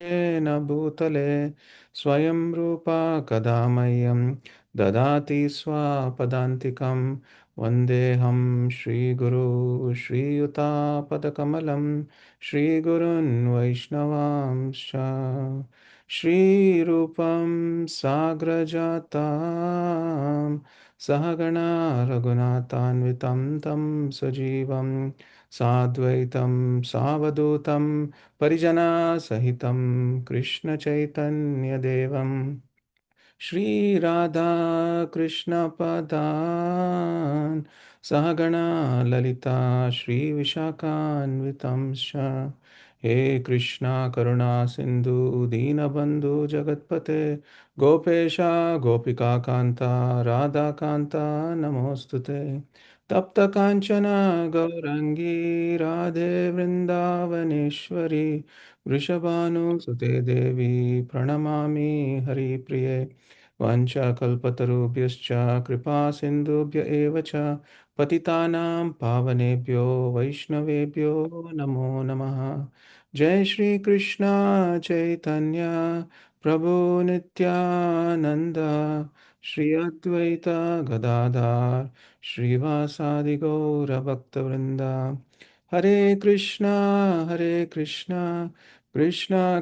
येन भूतले स्वयं रूपा कदा मह्यं ददाति स्वापदान्तिकं वन्देऽहं श्रीगुरु श्रीयुतापदकमलं श्रीगुरुन् वैष्णवांश्च श्रीरूपं साग्रजातां सहगणा रघुनाथान्वितं तं सजीवं साद्वैतं सावधूतं परिजनासहितं कृष्णचैतन्यदेवं श्रीराधाकृष्णपदान् सहगणा ललिता श्रीविशाखान्वितंश्च हे कृष्णा करुणा सिन्धु दीनबन्धु जगत्पते गोपेशा गोपिकान्ता राधाकान्ता नमोऽस्तु ते तप्त कांचन गौरांगी राधे वृंदावनेश्वरी वृषभानुसुते देवी प्रणमामि हरिप्रिये वाञ्छाकल्पतरुभ्यश्च कृपा सिन्धुभ्य एव च पतितानां पावनेभ्यो वैष्णवेभ्यो नमो नमः जय श्री कृष्ण चैतन्य प्रभु नित्यानंद श्री अद्वैत गदाधर श्रीवासादि गौरभक्तवृंदा हरे Krishna Krishna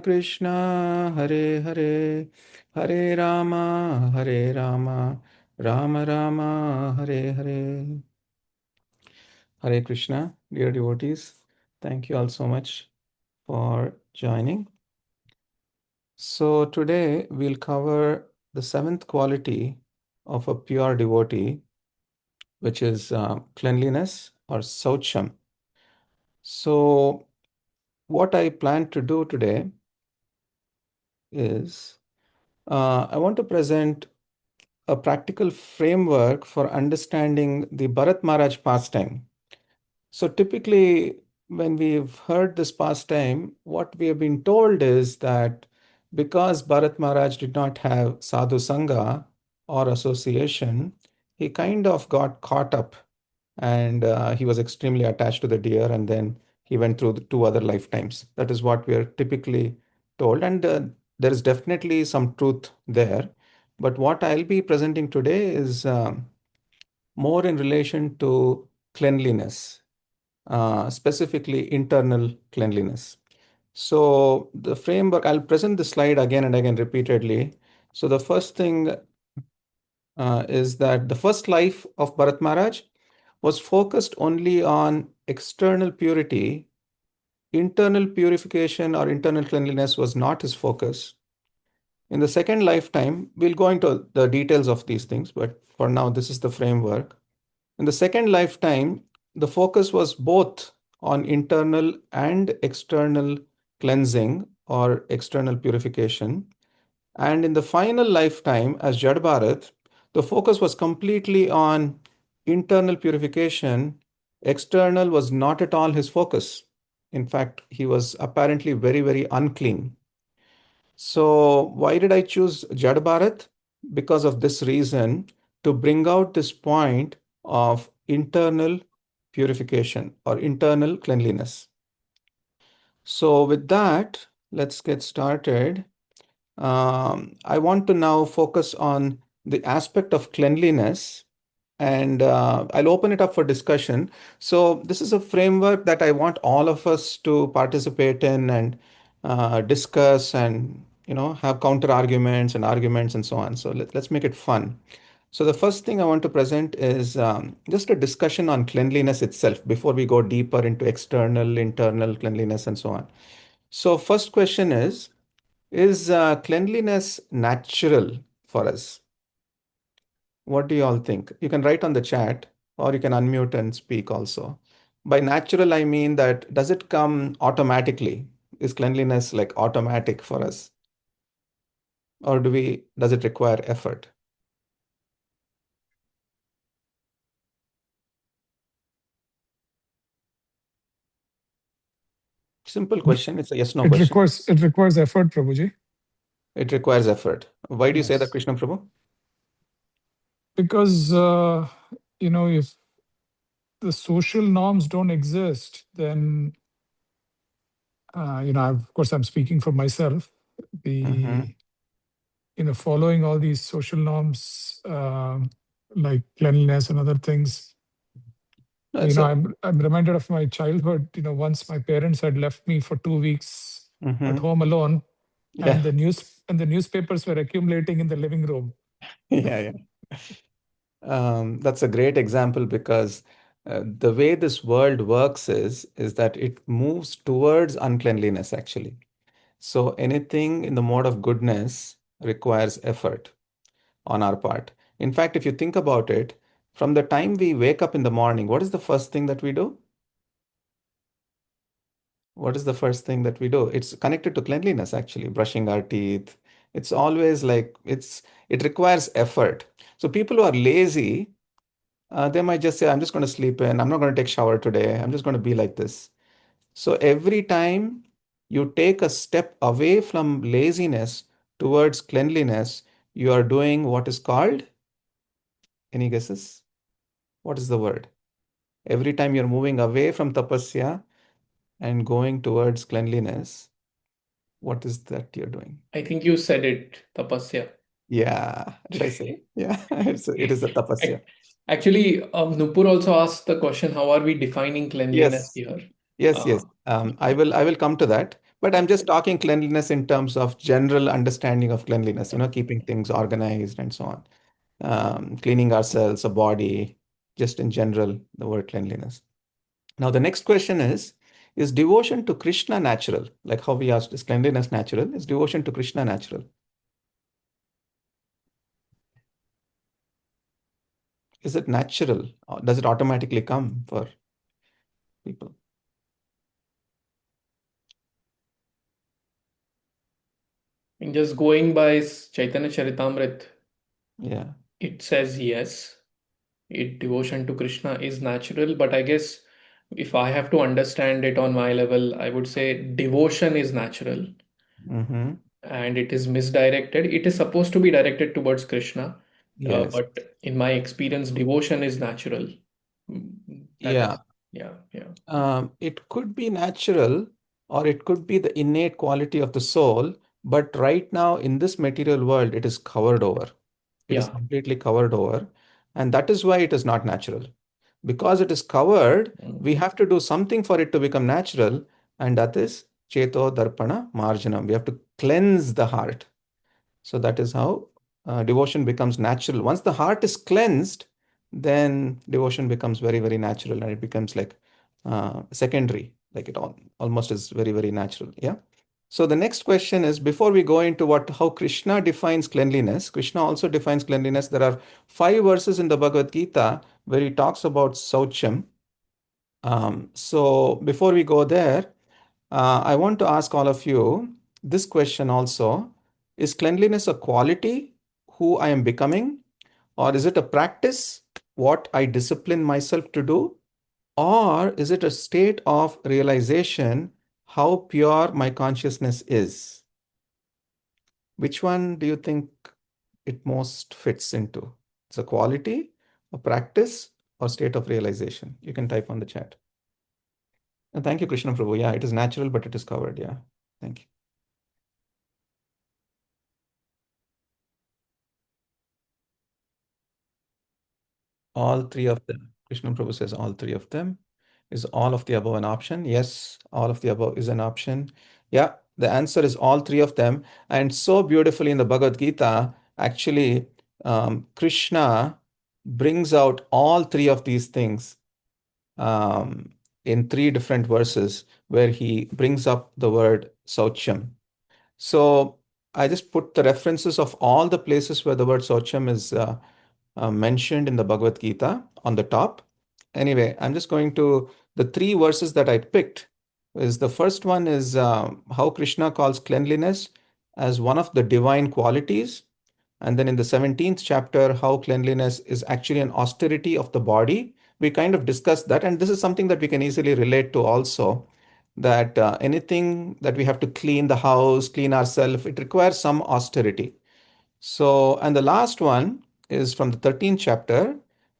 Krishna Hare Hare Hare Rama Ram Ram Hare Hare. Hare Krishna, dear devotees. Thank you all so much for joining. So, today we'll cover the seventh quality of a pure devotee, which is cleanliness or saucham. So, what I plan to do today is I want to present a practical framework for understanding the Bharat Maharaj pastime. So typically, when we've heard this pastime, what we have been told is that because Bharat Maharaj did not have sadhu sangha or association, he kind of got caught up and he was extremely attached to the deer, and then he went through the two other lifetimes. That is what we are typically told, and there is definitely some truth there. But what I'll be presenting today is more in relation to cleanliness, specifically internal cleanliness. So the framework, I'll present the slide again and again repeatedly. So the first thing is that the first life of Bharat Maharaj was focused only on external purity. Internal purification or internal cleanliness was not his focus. In the second lifetime, we'll go into the details of these things, but for now, this is the framework. In the second lifetime, the focus was both on internal and external cleansing or external purification. And in the final lifetime, as Jad Bharat, the focus was completely on internal purification. External was not at all his focus. In fact, he was apparently very, very unclean. So, why did I choose Jad Bharat? Because of this reason, to bring out this point of internal purification or internal cleanliness. So, with that, let's get started. I want to now focus on the aspect of cleanliness, and I'll open it up for discussion. So, this is a framework that I want all of us to participate in and discuss and have counter arguments and arguments and so on. So, let's make it fun. So, the first thing I want to present is just a discussion on cleanliness itself before we go deeper into external, internal cleanliness and so on. So, first question is cleanliness natural for us? What do you all think? You can write on the chat or you can unmute and speak also. By natural, I mean that does it come automatically? Is cleanliness like automatic for us? Or does it require effort? Simple question. It's a yes no It question. requires effort, Prabhuji. It requires effort. Why do you say that, Yes, Krishna Prabhu? because if the social norms don't exist, then of course, I'm speaking for myself. Mm-hmm. The following all these social norms, like cleanliness and other things. No, it's a. I'm reminded of my childhood. Once my parents had left me for 2 weeks at Mm-hmm. home alone, Yeah, and the newspapers were accumulating in the living room. yeah, yeah. That's a great example because the way this world works is that it moves towards uncleanliness actually. So anything in the mode of goodness requires effort on our part. In fact, if you think about it, from the time we wake up in the morning, what is the first thing that we do? What is the first thing that we do? It's connected to cleanliness, actually, brushing our teeth. It's always like it requires effort. So people who are lazy, they might just say, I'm just going to sleep in. I'm not going to take shower today. I'm just going to be like this. So every time you take a step away from laziness towards cleanliness, you are doing what is called, any guesses? What is the word? Every time you're moving away from tapasya and going towards cleanliness, what is that you're doing? I think you said it, tapasya. Yeah, did I say? Yeah, it is a tapasya. Actually, Nupur also asked the question, how are we defining cleanliness Yes, here? yes, Uh, yes. I will come to that, but I'm just talking cleanliness in terms of general understanding of cleanliness, keeping things organized and so on. Cleaning ourselves, a body, just in general, the word cleanliness. Now, the next question is devotion to Krishna natural? Like how we asked, is cleanliness natural? Is devotion to Krishna natural? Is it natural? Or does it automatically come for people? and just going by Chaitanya Charitamrita, Yeah. it says yes, devotion to Krishna is natural, but I guess if I have to understand it on my level, I would say devotion is natural Mm-hmm. and it is misdirected. It is supposed to be directed towards Krishna, Yes. but in my experience, devotion is natural. That Yeah. is, yeah, yeah, It could be natural or it could be the innate quality of the soul, but right now in this material world, it is covered over. It is yeah. completely covered over. And that is why it is not natural. Because it is covered, Mm. we have to do something for it to become natural, and that is Cheto Darpana Marjanam. We have to cleanse the heart. So that is how devotion becomes natural. Once the heart is cleansed, then devotion becomes very, very natural and it becomes like secondary, like it almost is very, very natural. Yeah. So the next question is before we go into how Krishna defines cleanliness, Krishna also defines cleanliness. There are 5 verses in the Bhagavad Gita where he talks about Saucham. So before we go there, I want to ask all of you this question also. Is cleanliness a quality, who I am becoming, or is it a practice, what I discipline myself to do, or is it a state of realization, how pure my consciousness is? Which one do you think it most fits into? It's a quality, a practice, or state of realization? You can type on the chat. And thank you, Krishna Prabhu. Yeah, it is natural, but it is covered. Yeah. Thank you. All three of them. Krishna Prabhu says all three of them. Is all of the above an option? Yes, all of the above is an option. Yeah, the answer is all three of them. And so beautifully in the Bhagavad Gita, actually, Krishna brings out all three of these things um, in 3 different verses where he brings up the word Saucham. So I just put the references of all the places where the word Saucham is mentioned in the Bhagavad Gita on the top. Anyway, I'm just going to the 3 verses that I picked. Is the first one is how Krishna calls cleanliness as one of the divine qualities, and then in the 17th chapter, how cleanliness is actually an austerity of the body. We kind of discussed that, and this is something that we can easily relate to also. That anything that we have to clean the house, clean ourselves, it requires some austerity. So, and the last one is from the 13th chapter,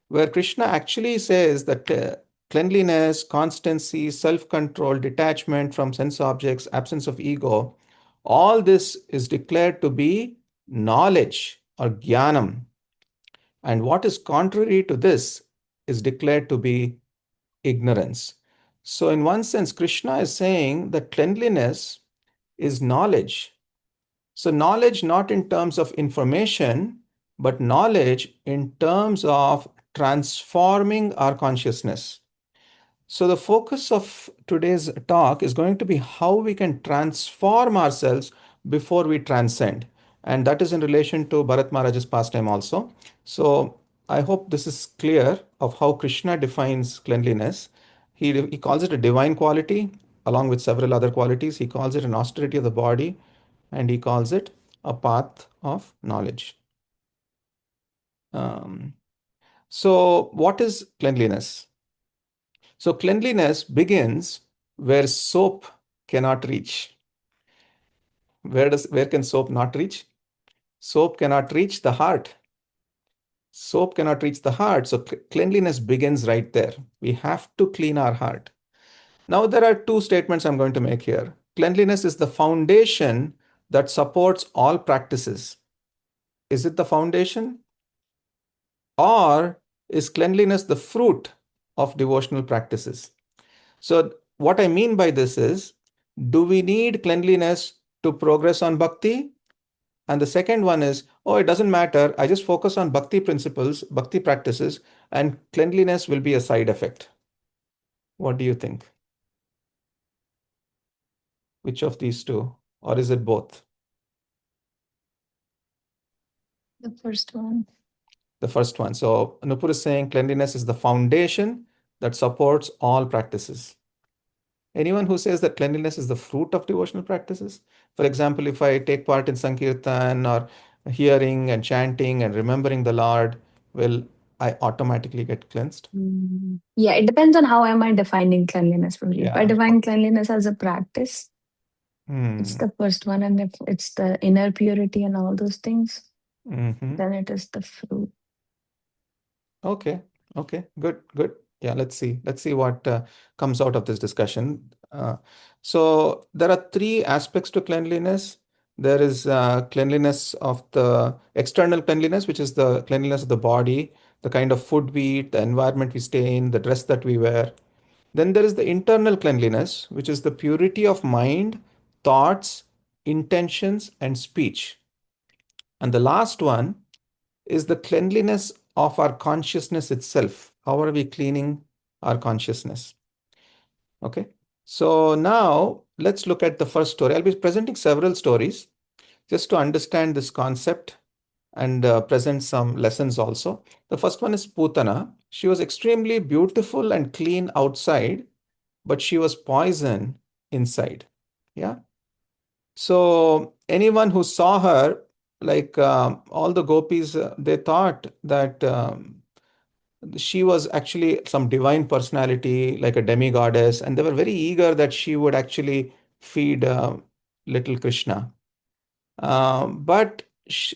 where Krishna actually says that cleanliness, constancy, self-control, detachment from sense objects, absence of ego, all this is declared to be knowledge or jnanam. And what is contrary to this is declared to be ignorance. So, in one sense, Krishna is saying that cleanliness is knowledge. So, knowledge not in terms of information, but knowledge in terms of transforming our consciousness. So, the focus of today's talk is going to be how we can transform ourselves before we transcend. And that is in relation to Bharat Maharaj's pastime also. So, I hope this is clear of how Krishna defines cleanliness. He calls it a divine quality along with several other qualities. He calls it an austerity of the body and he calls it a path of knowledge. Um, so, what is cleanliness? So cleanliness begins where soap cannot reach. Where can soap not reach? Soap cannot reach the heart. Soap cannot reach the heart. So cleanliness begins right there. We have to clean our heart. Now there are two statements I'm going to make here. Cleanliness is the foundation that supports all practices. Is it the foundation? Or is cleanliness the fruit of devotional practices? So, what I mean by this is, do we need cleanliness to progress on bhakti? And the second one is, oh, it doesn't matter. I just focus on bhakti principles, bhakti practices, and cleanliness will be a side effect. What do you think? Which of these two? Or is it both? The first one. The first one. So, Nupur is saying cleanliness is the foundation that supports all practices. Anyone who says that cleanliness is the fruit of devotional practices? For example, if I take part in Sankirtan or hearing and chanting and remembering the Lord, will I automatically get cleansed? Yeah, it depends on how am I defining cleanliness for you. If I Yeah. define cleanliness as a practice, Hmm. it's the first one. And if it's the inner purity and all those things, Mhm. then it is the fruit. Okay. Okay. Good. Good. Yeah. Let's see. Let's see what comes out of this discussion. So there are three aspects to cleanliness. There is cleanliness of the external cleanliness, which is the cleanliness of the body, the kind of food we eat, the environment we stay in, the dress that we wear. Then there is the internal cleanliness, which is the purity of mind, thoughts, intentions, and speech. And the last one is the cleanliness of our consciousness itself. How are we cleaning our consciousness? Okay. So now let's look at the first story. I'll be presenting several stories just to understand this concept and present some lessons also. The first one is Putana. She was extremely beautiful and clean outside, but she was poison inside. Yeah. So anyone who saw her, like all the gopis, they thought that she was actually some divine personality, like a demigoddess, and they were very eager that she would actually feed little Krishna. But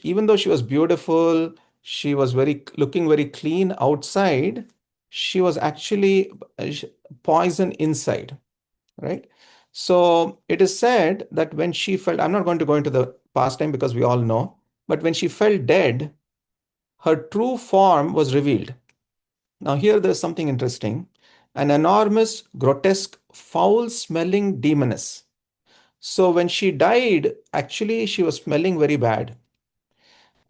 even though she was beautiful, she was looking very clean outside, she was actually poison inside, right? So it is said that when she felt, I'm not going to go into the pastime because we all know, but when she fell dead, her true form was revealed. Now, here there's something interesting. An enormous, grotesque, foul smelling demoness. So, when she died, actually, she was smelling very bad.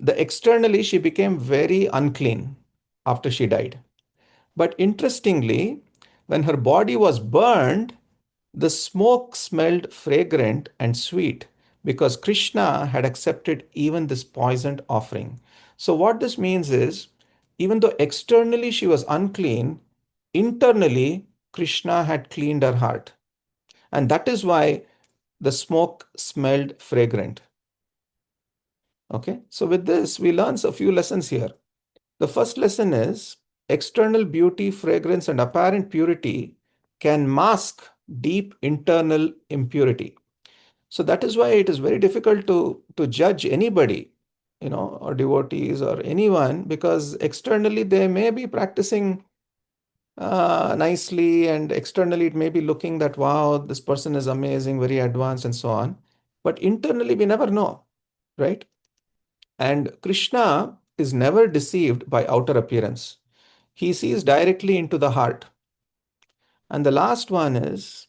Externally, she became very unclean after she died. But interestingly, when her body was burned, the smoke smelled fragrant and sweet because Krishna had accepted even this poisoned offering. So, what this means is, even though externally she was unclean, internally Krishna had cleaned her heart. And that is why the smoke smelled fragrant. Okay, so with this, we learn a few lessons here. The first lesson is external beauty, fragrance, and apparent purity can mask deep internal impurity. So that is why it is very difficult to judge anybody, or devotees or anyone, because externally they may be practicing nicely, and externally it may be looking that, wow, this person is amazing, very advanced, and so on. But internally, we never know, right? And Krishna is never deceived by outer appearance. He sees directly into the heart. And the last one is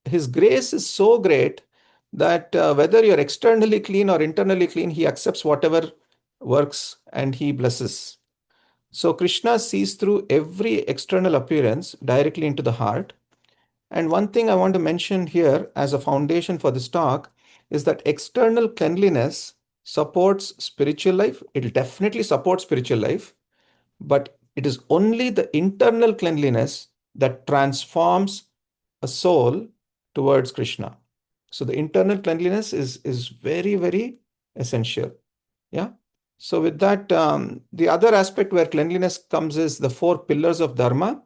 his grace is so great that whether you're externally clean or internally clean, he accepts whatever works and he blesses. So Krishna sees through every external appearance directly into the heart. And one thing I want to mention here as a foundation for this talk is that external cleanliness supports spiritual life. It will definitely support spiritual life, but it is only the internal cleanliness that transforms a soul towards Krishna. So the internal cleanliness is very, very essential. Yeah. So with that, the other aspect where cleanliness comes is the four pillars of Dharma.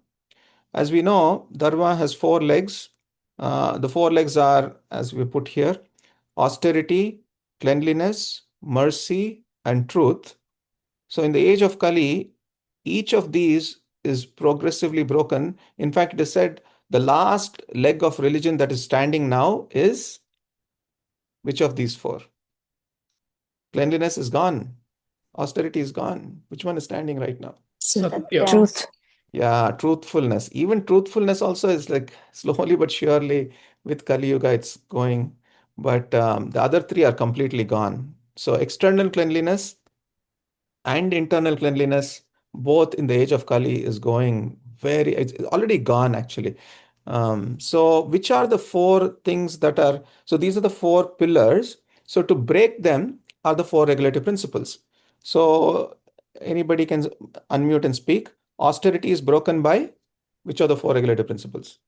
As we know, Dharma has four legs. The four legs are, as we put here, austerity, cleanliness, mercy, and truth. So in the age of Kali, each of these is progressively broken. In fact, it is said the last leg of religion that is standing now is which of these four? Cleanliness is gone. Austerity is gone. Which one is standing right now? Satya. Truth. Yeah, truthfulness. Even truthfulness also is like slowly but surely with Kali Yuga, it's going. But the other three are completely gone. So external cleanliness and internal cleanliness, both in the age of Kali, is going very, it's already gone actually. So which are the four things that are, so these are the four pillars. So to break them are the four regulative principles. So anybody can unmute and speak. Austerity is broken by which are the four regulative principles?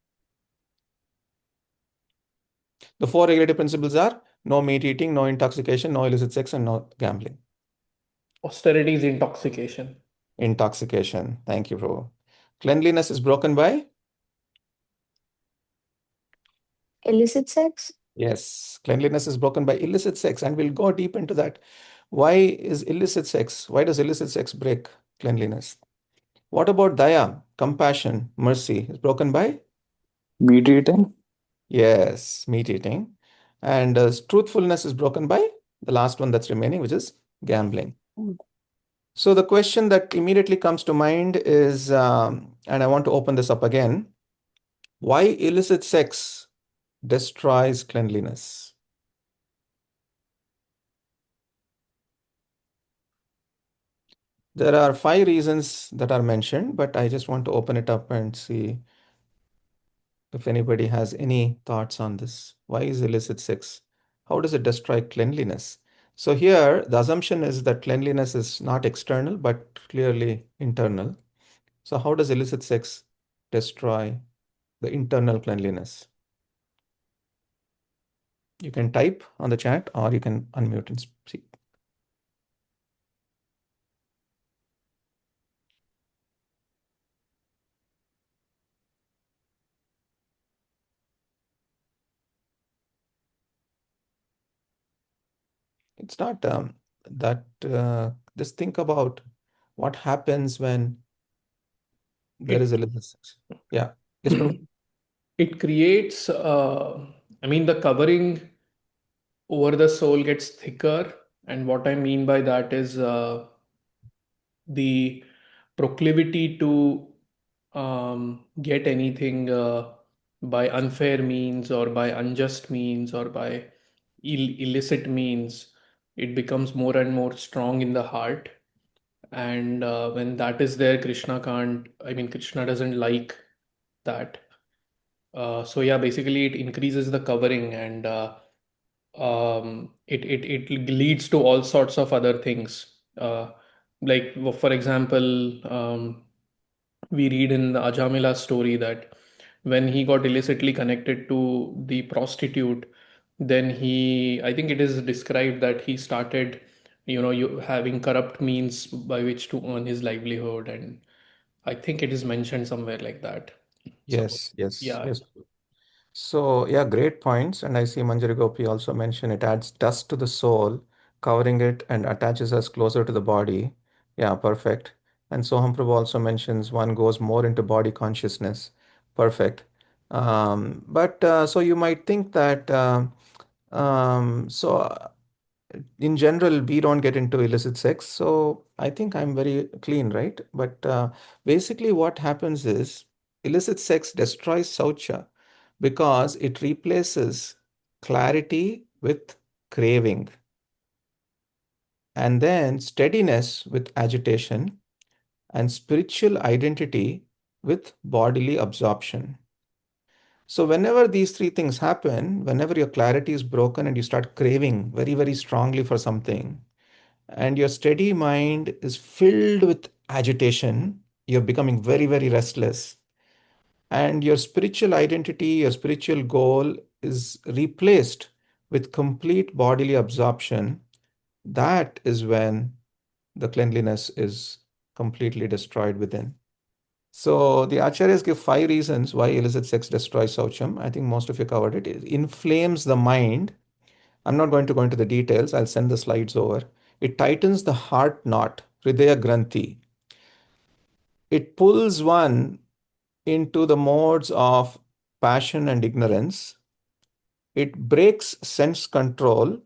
The four regulative principles are no meat eating, no intoxication, no illicit sex, and no gambling. Austerity is intoxication. Intoxication. Thank you, Prabhu. Cleanliness is broken by? Illicit sex? Yes, cleanliness is broken by illicit sex, and we'll go deep into that. Why is illicit sex? Why does illicit sex break cleanliness? What about daya, compassion, mercy is broken by? Meat eating? Yes, meat eating. And truthfulness is broken by the last one that's remaining, which is gambling. So the question that immediately comes to mind is, and I want to open this up again, why illicit sex destroys cleanliness? There are 5 reasons that are mentioned, but I just want to open it up and see if anybody has any thoughts on this. Why is illicit sex? How does it destroy cleanliness? So here, the assumption is that cleanliness is not external, but clearly internal. So how does illicit sex destroy the internal cleanliness? You can type on the chat or you can unmute and speak. It's not that, just think about what happens when there is It illicit sex. Yeah. Yes, Prabhu. it creates I mean the covering over the soul gets thicker, and what I mean by that is the proclivity to get anything by unfair means or by unjust means or by illicit means, it becomes more and more strong in the heart. And when that is there, Krishna doesn't like that. So yeah, basically it increases the covering, and it leads to all sorts of other things. Like for example, we read in the Ajamila story that when he got illicitly connected to the prostitute, then I think it is described that he started, having corrupt means by which to earn his livelihood, and I think it is mentioned somewhere like that. So Yes, yes, yeah. yes. So, yeah, great points. And I see Manjari Gopi also mentioned it adds dust to the soul, covering it and attaches us closer to the body. Yeah, perfect. And Soham Prabhu also mentions one goes more into body consciousness. Perfect. But so you might think that in general, we don't get into illicit sex. So I think I'm very clean, right? But basically, what happens is illicit sex destroys Saucha because it replaces clarity with craving, and then steadiness with agitation, and spiritual identity with bodily absorption. So, whenever these three things happen, whenever your clarity is broken and you start craving very, very strongly for something, and your steady mind is filled with agitation, you're becoming very, very restless. And your spiritual identity, your spiritual goal is replaced with complete bodily absorption. That is when the cleanliness is completely destroyed within. So the acharyas give 5 reasons why illicit sex destroys Saucham. I think most of you covered it. It inflames the mind. I'm not going to go into the details. I'll send the slides over. It tightens the heart knot, Hridaya Granthi. It pulls one into the modes of passion and ignorance. It breaks sense control.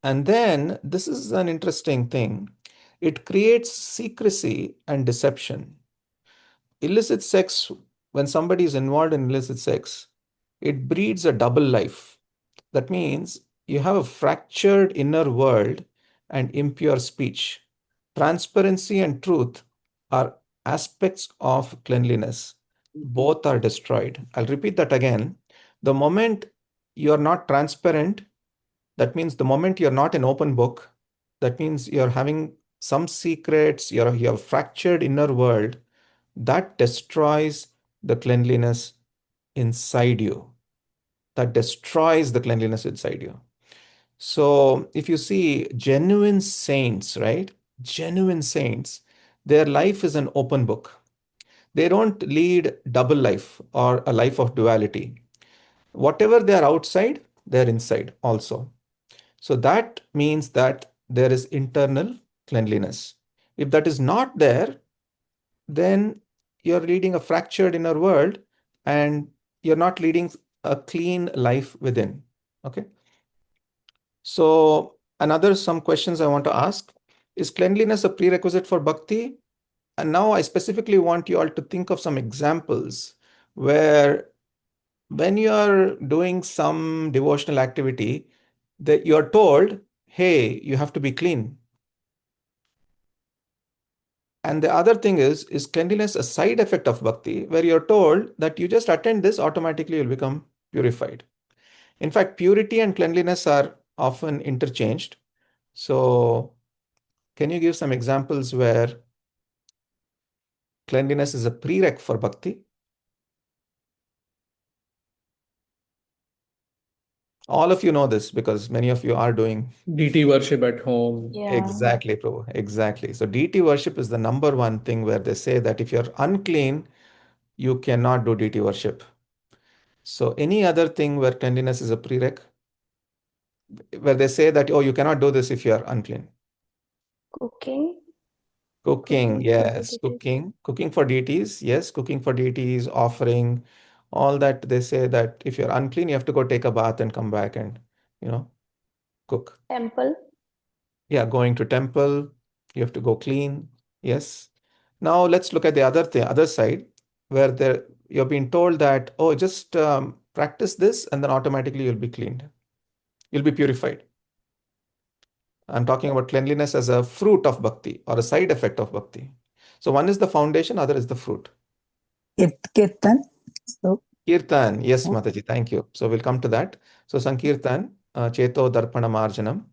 And then, this is an interesting thing, it creates secrecy and deception. Illicit sex, when somebody is involved in illicit sex, it breeds a double life. That means you have a fractured inner world and impure speech. Transparency and truth are aspects of cleanliness. Both are destroyed. I'll repeat that again. The moment you are not transparent, that means the moment you're not an open book, that means you're having some secrets, you have fractured inner world, that destroys the cleanliness inside you. That destroys the cleanliness inside you. So if you see genuine saints, right? Genuine saints, their life is an open book. They don't lead double life or a life of duality. Whatever they are outside, they're inside also. So that means that there is internal cleanliness. If that is not there, then you're leading a fractured inner world and you're not leading a clean life within. Okay. So another some questions I want to ask. Is cleanliness a prerequisite for bhakti? And now I specifically want you all to think of some examples where when you are doing some devotional activity, that you're told, hey, you have to be clean. And the other thing is cleanliness a side effect of bhakti, where you're told that you just attend this, automatically you'll become purified. In fact, purity and cleanliness are often interchanged. So can you give some examples where cleanliness is a prereq for bhakti? All of you know this because many of you are doing. DT worship at home. Yeah. Exactly, Prabhu. Exactly. So DT worship is the number one thing where they say that if you're unclean, you cannot do DT worship. So any other thing where cleanliness is a prereq, where they say that, oh, you cannot do this if you're unclean. Cooking. Cooking, Cooking for yes. deities. Cooking for deities, yes. Cooking for deities, offering, all that. They say that if you're unclean, you have to go take a bath and come back and, cook. Temple. Yeah, going to temple, you have to go clean. Yes. Now let's look at the other side, where you're being told that, oh, just practice this and then automatically you'll be cleaned. You'll be purified. I'm talking about cleanliness as a fruit of bhakti or a side effect of bhakti. So one is the foundation, other is the fruit. Kirtan. So, Kirtan, yes, Mataji, thank you. So we'll come to that. So Sankirtan, Cheto Darpana Marjanam.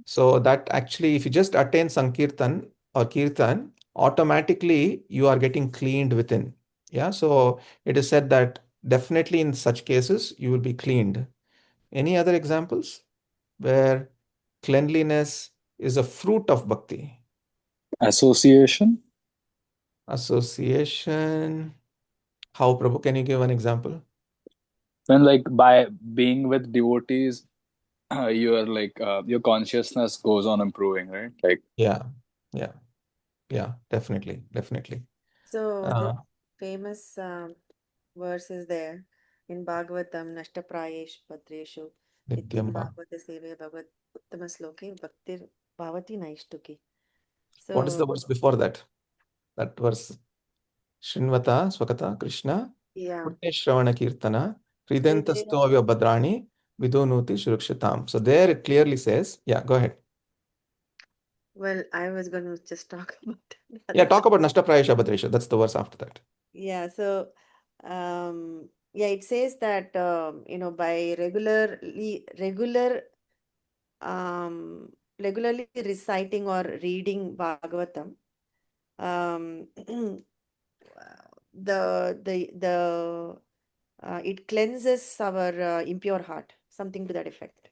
So that actually, if you just attain Sankirtan or Kirtan, automatically you are getting cleaned within. Yeah, so it is said that definitely in such cases you will be cleaned. Any other examples where cleanliness is a fruit of bhakti? Association. Association. How, Prabhu? Can you give an example? When like by being with devotees, your consciousness goes on improving, right? Like Yeah, yeah. Yeah, definitely. So Uh, the famous verse is there in Bhagavatam, Nashtaprayesh Padreshu, Nityam Nityam Bha. Bhagavata Seve Bhagavad Uttama Sloke Bhaktir Bhavati Naishtuki. What is the So verse before that? That verse. Shrinvata Swakata Krishna yeah, Putte Shravana Kirtana Hridaya. Hridantasto Avya Bhadrani Vidonuti Shurukshatam. So there it clearly says, yeah, go ahead. Well, I was going to just talk about the Yeah, other talk one. about Nashtaprayasha Bhadresha. That's the verse after that. Yeah, so yeah, it says that by um regularly reciting or reading Bhagavatam, um the it cleanses our impure heart, something to that effect.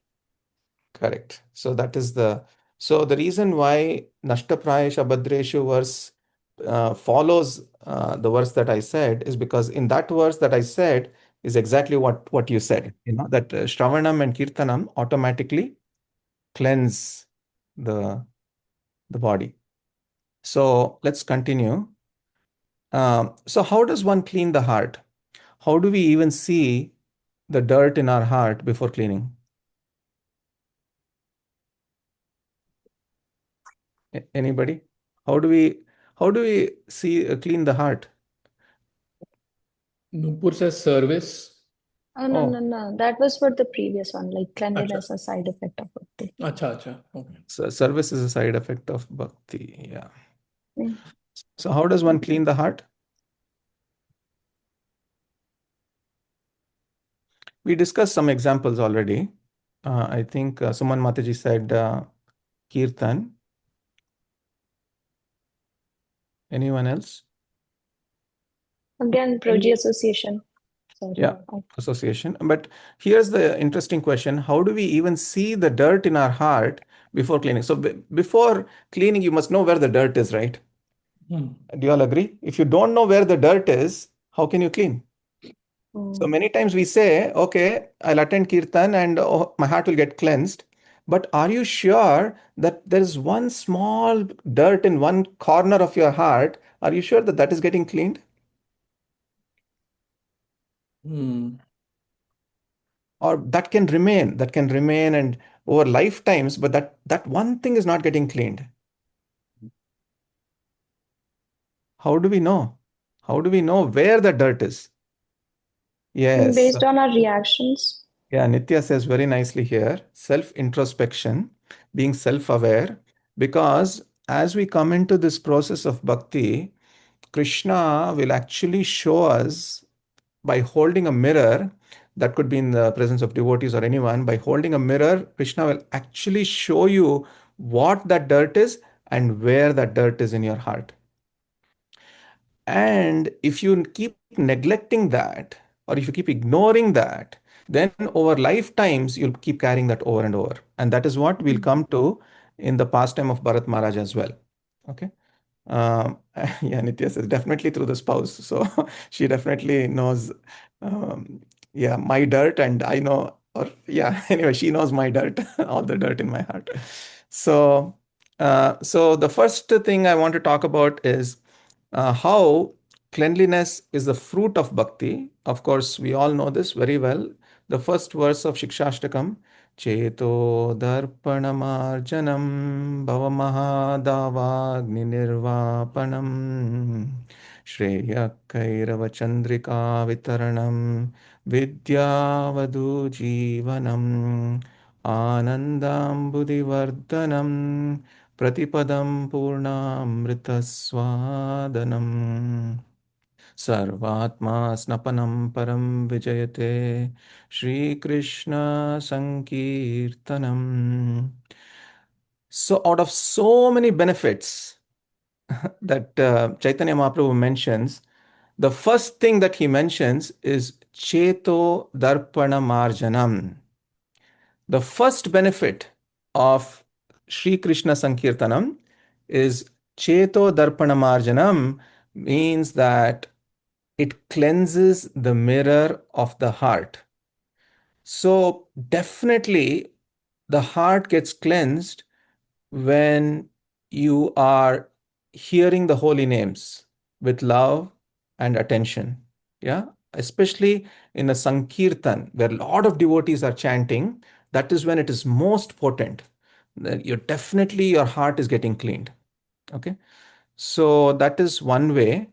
Correct. So that is the reason why Nashtaprayasha Bhadreshu verse follows the verse that I said is because in that verse that I said is exactly what you said, that Shravanam and Kirtanam automatically cleanse the body. So let's continue. So how does one clean the heart? How do we even see the dirt in our heart before cleaning? Anybody? How do we see clean the heart? Nupur says service. Oh, no, Oh, no, no. That was for the previous one, like acha. cleanliness, a side effect of bhakti. Acha. Okay. So service is a side effect of bhakti. Yeah. Mm. So how does one clean the heart? We discussed some examples already. I think Suman Mataji said Kirtan. Anyone else? Again, Can Proji association. Sorry. Yeah, association. But here's the interesting question. How do we even see the dirt in our heart before cleaning? So before cleaning, you must know where the dirt is, right? Hmm. Do you all agree? If you don't know where the dirt is, how can you clean? So many times we say, okay, I'll attend Kirtan and oh, my heart will get cleansed. But are you sure that there is one small dirt in one corner of your heart? Are you sure that that is getting cleaned? Hmm. Or that can remain and over lifetimes, but that one thing is not getting cleaned. How do we know? How do we know where the dirt is? Yes. Based on our reactions. Yeah, Nitya says very nicely here, self-introspection, being self-aware, because as we come into this process of bhakti, Krishna will actually show us by holding a mirror, that could be in the presence of devotees or anyone, by holding a mirror, Krishna will actually show you what that dirt is and where that dirt is in your heart. And if you keep neglecting that, or if you keep ignoring that, then over lifetimes you'll keep carrying that over and over. And that is what we'll come to in the pastime of Bharat Maharaj as well. Okay. Yeah, Nitya says definitely through the spouse. So she definitely knows, um, yeah, my dirt, and I know, or yeah, anyway, she knows my dirt, all the dirt in my heart. So, so the first thing I want to talk about is how cleanliness is the fruit of bhakti. Of course, we all know this very well. The first verse of Shikshashtakam, Cheto darpanamarjanam bhavamahadavagni nirvapanam Shreya Kairava Chandrika Vitaranam Vidyavadu Jivanam Anandambudivardhanam Pratipadam Purnamritaswadanam Sarvatma Snapanam Param Vijayate Shri Krishna Sankirtanam. So, out of so many benefits that Chaitanya Mahaprabhu mentions, the first thing that he mentions is Cheto Darpana Marjanam. The first benefit of Sri Krishna Sankirtanam is Cheto Darpana Marjanam, means that it cleanses the mirror of the heart. So definitely the heart gets cleansed when you are hearing the holy names with love and attention. Yeah, especially in a Sankirtan where a lot of devotees are chanting, that is when it is most potent. You definitely your heart is getting cleaned. Okay, so that is one way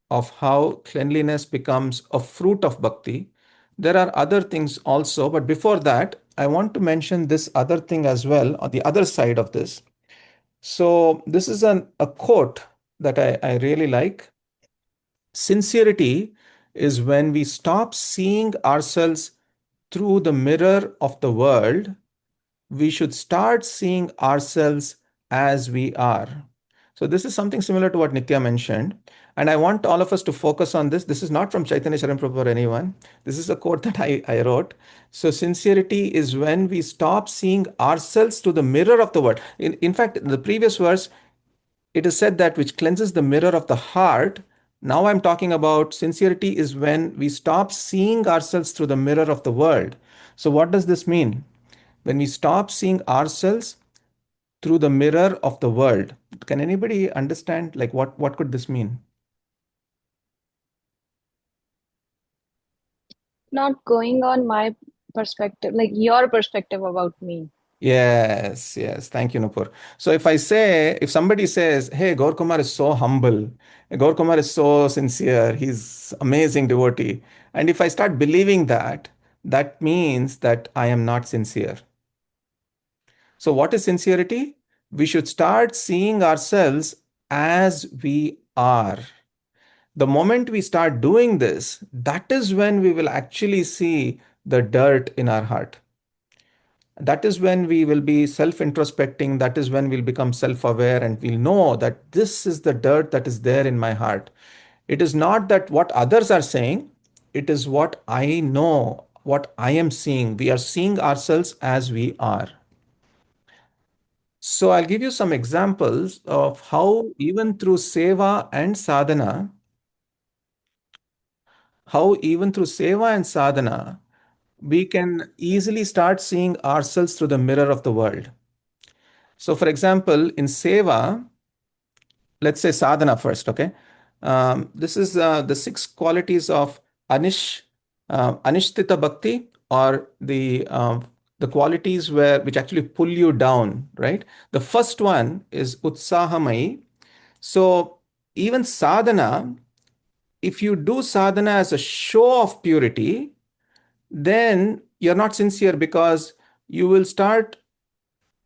of how cleanliness becomes a fruit of bhakti. There are other things also, but before that, I want to mention this other thing as well on the other side of this. So, this is a quote that I really like. Sincerity is when we stop seeing ourselves through the mirror of the world, we should start seeing ourselves as we are. So, this is something similar to what Nitya mentioned. And I want all of us to focus on this. This is not from Chaitanya Charan Prabhu or anyone. This is a quote that I wrote. So, sincerity is when we stop seeing ourselves through the mirror of the world. In fact, in the previous verse, it is said that which cleanses the mirror of the heart. Now I'm talking about sincerity is when we stop seeing ourselves through the mirror of the world. So, what does this mean? When we stop seeing ourselves through the mirror of the world. Can anybody understand like what could this mean? Not going on my perspective, like your perspective about me. Yes, yes. Thank you, Nupur. So if somebody says, hey, Gaur Kumar is so humble, Gaur Kumar is so sincere, he's amazing devotee. And if I start believing that, that means that I am not sincere. So what is sincerity? We should start seeing ourselves as we are. The moment we start doing this, that is when we will actually see the dirt in our heart. That is when we will be self introspecting. That is when we'll become self aware and we'll know that this is the dirt that is there in my heart. It is not that what others are saying, it is what I know, what I am seeing. We are seeing ourselves as we are. So I'll give you some examples of how, even through seva and sadhana, we can easily start seeing ourselves through the mirror of the world. So, for example, in seva, let's say sadhana first, okay? This is the six qualities of anishtita bhakti, or the qualities which actually pull you down, right? The first one is utsahamai. So, even sadhana, if you do sadhana as a show of purity, then you're not sincere because you will start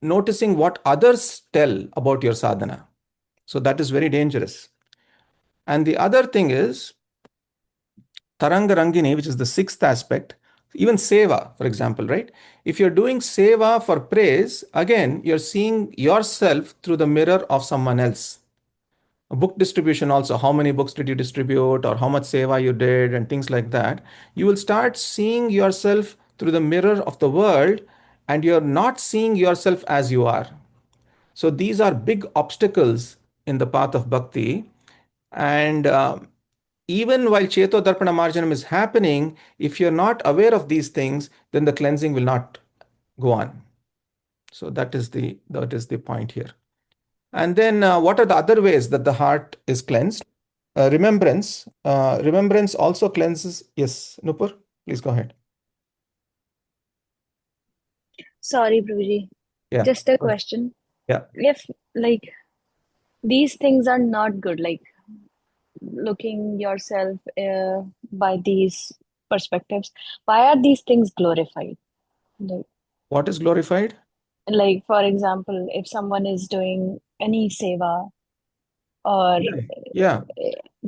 noticing what others tell about your sadhana. So that is very dangerous. And the other thing is Taranga Rangini, which is the sixth aspect, even seva, for example, right? If you're doing seva for praise, again, you're seeing yourself through the mirror of someone else. A book distribution also, how many books did you distribute or how much seva you did and things like that. You will start seeing yourself through the mirror of the world and you're not seeing yourself as you are. So these are big obstacles in the path of bhakti. And even while Cheto Darpana Marjanam is happening, if you're not aware of these things, then the cleansing will not go on. So that is the point here. And then what are the other ways that the heart is cleansed? Remembrance. Remembrance also cleanses. Yes, Nupur, please go ahead. Sorry, Prabhuji. Yeah. Just a question. Yeah. If like these things are not good, like looking yourself by these perspectives, why are these things glorified? What is glorified? Like, for example, if someone is doing any seva, or Yeah.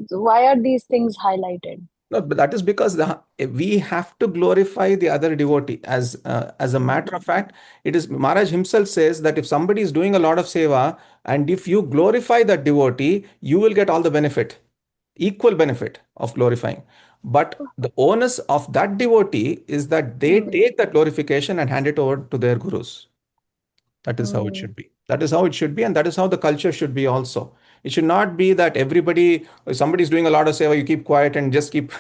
why are these things highlighted? No, but that is because we have to glorify the other devotee. As a matter of fact, it is Maharaj himself says that if somebody is doing a lot of seva and if you glorify that devotee, you will get all the benefit, equal benefit of glorifying. But the onus of that devotee is that they take that glorification and hand it over to their gurus. That is how it should be. That is how it should be, and that is how the culture should be also. It should not be that if somebody is doing a lot of seva, you keep quiet and just keep,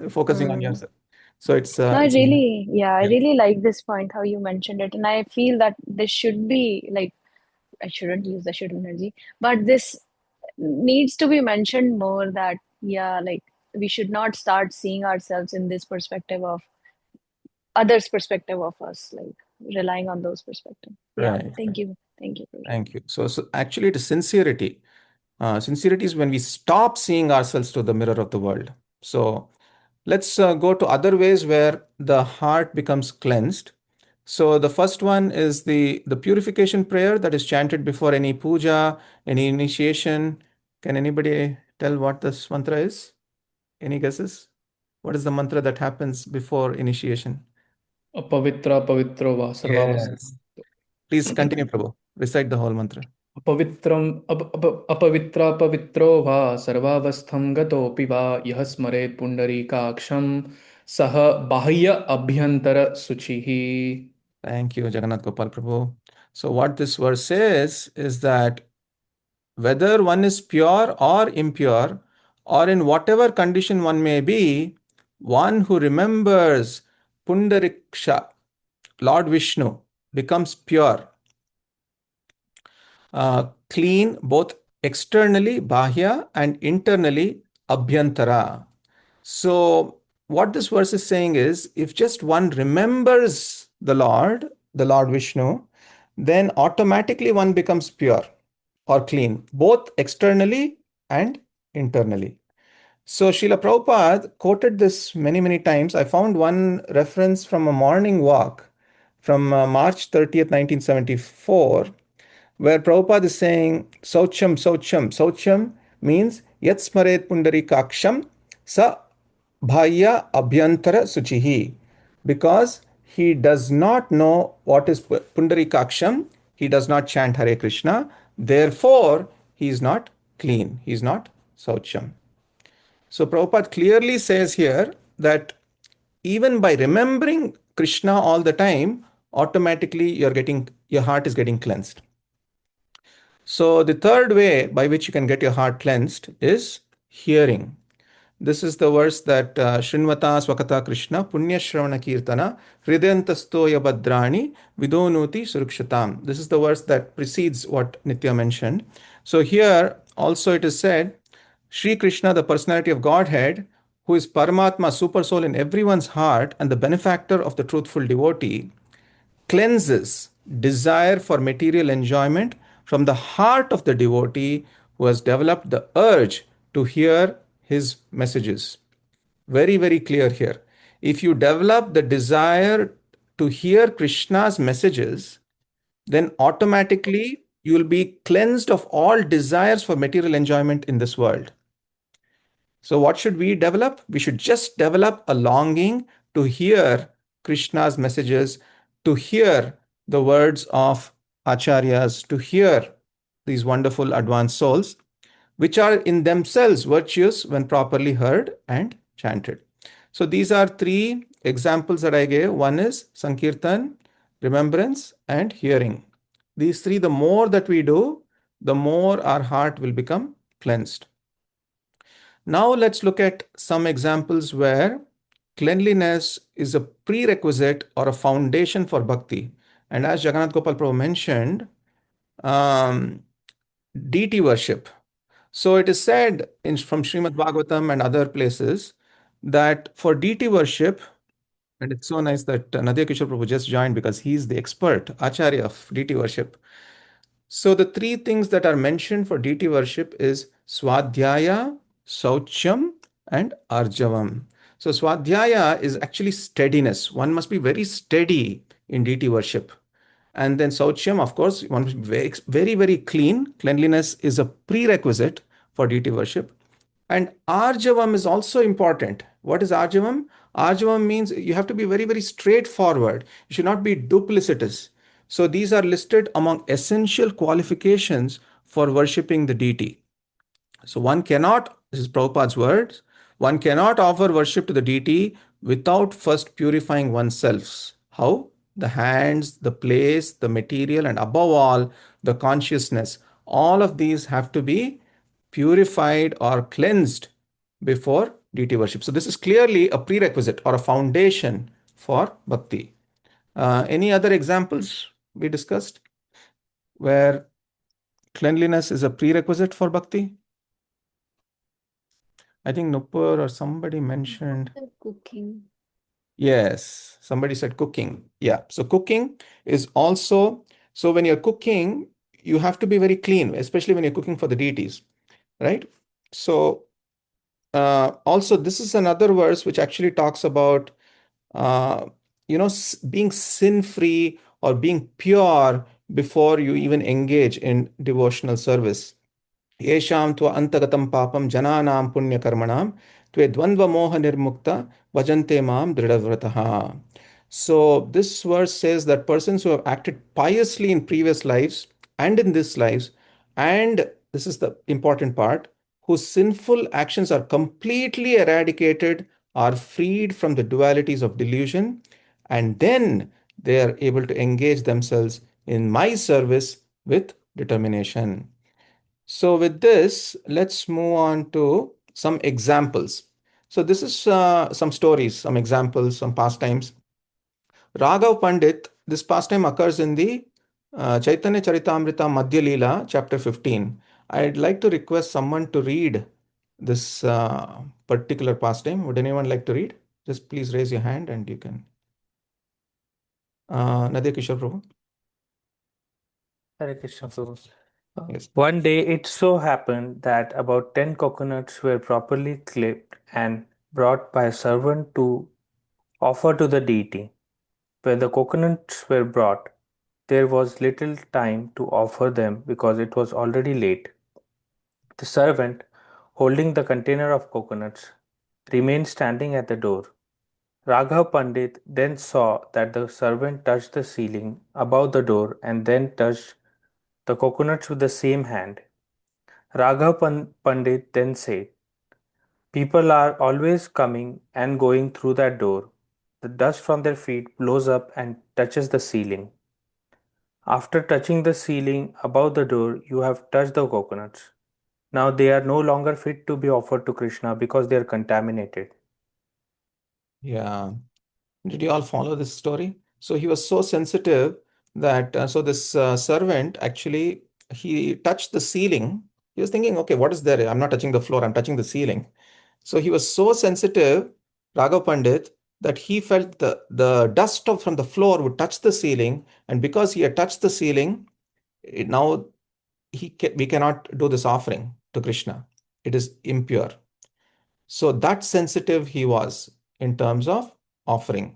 focusing on yourself. So it's No, I yeah. really like this point, how you mentioned it. And I feel that this should be like, I shouldn't use the should energy, but this needs to be mentioned more that, yeah, like we should not start seeing ourselves in this perspective of others' perspective of us, like relying on those perspectives. Yeah, Right. thank you. Thank you. Thank you. So actually, it is sincerity. Sincerity is when we stop seeing ourselves through the mirror of the world. So let's go to other ways where the heart becomes cleansed. So the first one is the purification prayer that is chanted before any puja, any initiation. Can anybody tell what this mantra is? Any guesses? What is the mantra that happens before initiation? Apavitra pavitro va sarvavas. Yes. Please continue, Prabhu. Recite the whole mantra. अपवित्र पवित्रो वा सर्वावस्थं गतोऽपि वा यः स्मरेत् पुण्डरीकाक्षं सः बाह्य अभ्यन्तर शुचिः. Thank you, Jagannath Gopal Prabhu. So what this verse says is that whether one is pure or impure, or in whatever condition one may be, one who remembers Pundariksha, Lord Vishnu, becomes pure, clean both externally, Bahya, and internally, Abhyantara. So, what this verse is saying is if just one remembers the Lord Vishnu, then automatically one becomes pure or clean, both externally and internally. So, Srila Prabhupada quoted this many, many times. I found one reference from a morning walk from March 30th, 1974, where Prabhupada is saying, Saucham, Saucham. Saucham means Yat Smaret Pundarikaksham Sa Bhaya Abhyantara Suchihi. Because he does not know what is Pundarikaksham, he does not chant Hare Krishna, therefore he is not clean, he is not Saucham. So Prabhupada clearly says here that even by remembering Krishna all the time, automatically your heart is getting cleansed. So the third way by which you can get your heart cleansed is hearing. This is the verse that Shrinvata Swakata Krishna Punya Shravana Kirtana Hridayantastoya Badrani Vidonuti Surukshatam. This is the verse that precedes what Nitya mentioned. So here also it is said, Sri Krishna, the personality of Godhead, who is Paramatma, super soul in everyone's heart and the benefactor of the truthful devotee, cleanses desire for material enjoyment from the heart of the devotee who has developed the urge to hear his messages. Very, very clear here. If you develop the desire to hear Krishna's messages, then automatically you will be cleansed of all desires for material enjoyment in this world. So, what should we develop? We should just develop a longing to hear Krishna's messages, to hear the words of acharyas, to hear these wonderful advanced souls, which are in themselves virtuous when properly heard and chanted. So, these are three examples that I gave. One is Sankirtan, remembrance, and hearing. These three, the more that we do, the more our heart will become cleansed. Now let's look at some examples where cleanliness is a prerequisite or a foundation for bhakti. And as Jagannath Gopal Prabhu mentioned, um, deity worship. So it is said from Srimad Bhagavatam and other places that for deity worship, and it's so nice that Nadia Kishore Prabhu just joined because he's the expert, Acharya of deity worship. So the three things that are mentioned for deity worship is Swadhyaya, Saucham, and Arjavam. So Swadhyaya is actually steadiness. One must be very steady in deity worship. And then Saucham, of course, one must be very, very, very clean. Cleanliness is a prerequisite for deity worship. And Arjavam is also important. What is Arjavam? Arjavam means you have to be very, very straightforward. You should not be duplicitous. So these are listed among essential qualifications for worshipping the deity. So one cannot, this is Prabhupada's words, one cannot offer worship to the deity without first purifying oneself. How? The hands, the place, the material, and above all, the consciousness. All of these have to be purified or cleansed before deity worship. So this is clearly a prerequisite or a foundation for bhakti. Any other examples we discussed where cleanliness is a prerequisite for bhakti? I think Nupur or somebody mentioned. Cooking. Yes, somebody said cooking. Yeah. So cooking is also, so when you're cooking, you have to be very clean, especially when you're cooking for the deities, right? So also this is another verse which actually talks about uh, being sin-free or being pure before you even engage in devotional service. येषां त्व अन्तगतं पापं जनानां पुण्यकर्मणां त्वे द्वन्द्वमोहनिर्मुक्ता भजन्ते मां दृढव्रतः. So this verse says that persons who have acted piously in previous lives and in this lives, and this is the important part, whose sinful actions are completely eradicated, are freed from the dualities of delusion, and then they are able to engage themselves in my service with determination. So with this, let's move on to some examples. So this is some stories, some examples, some pastimes. Raghav Pandit, this pastime occurs in the Chaitanya Charitamrita Madhya Leela, chapter 15. I'd like to request someone to read this particular pastime. Would anyone like to read? Just please raise your hand and you can. Nadia Kishore Prabhu. Hare Krishna, Prabhu. Yes. One day it so happened that about 10 coconuts were properly clipped and brought by a servant to offer to the deity. When the coconuts were brought, there was little time to offer them because it was already late. The servant, holding the container of coconuts, remained standing at the door. Raghav Pandit then saw that the servant touched the ceiling above the door and then touched the coconuts with the same hand. Raghav Pandit then said, "People are always coming and going through that door. The dust from their feet blows up and touches the ceiling. After touching the ceiling above the door, you have touched the coconuts. Now they are no longer fit to be offered to Krishna because they are contaminated." Yeah. Did you all follow this story? So he was so sensitive that so this servant actually he touched the ceiling. He was thinking, okay, what is there? I'm not touching the floor, I'm touching the ceiling. So he was so sensitive, Raghav Pandit, that he felt the dust from the floor would touch the ceiling, and because he had touched the ceiling, now we cannot do this offering to Krishna. It is impure. So that sensitive he was in terms of offering.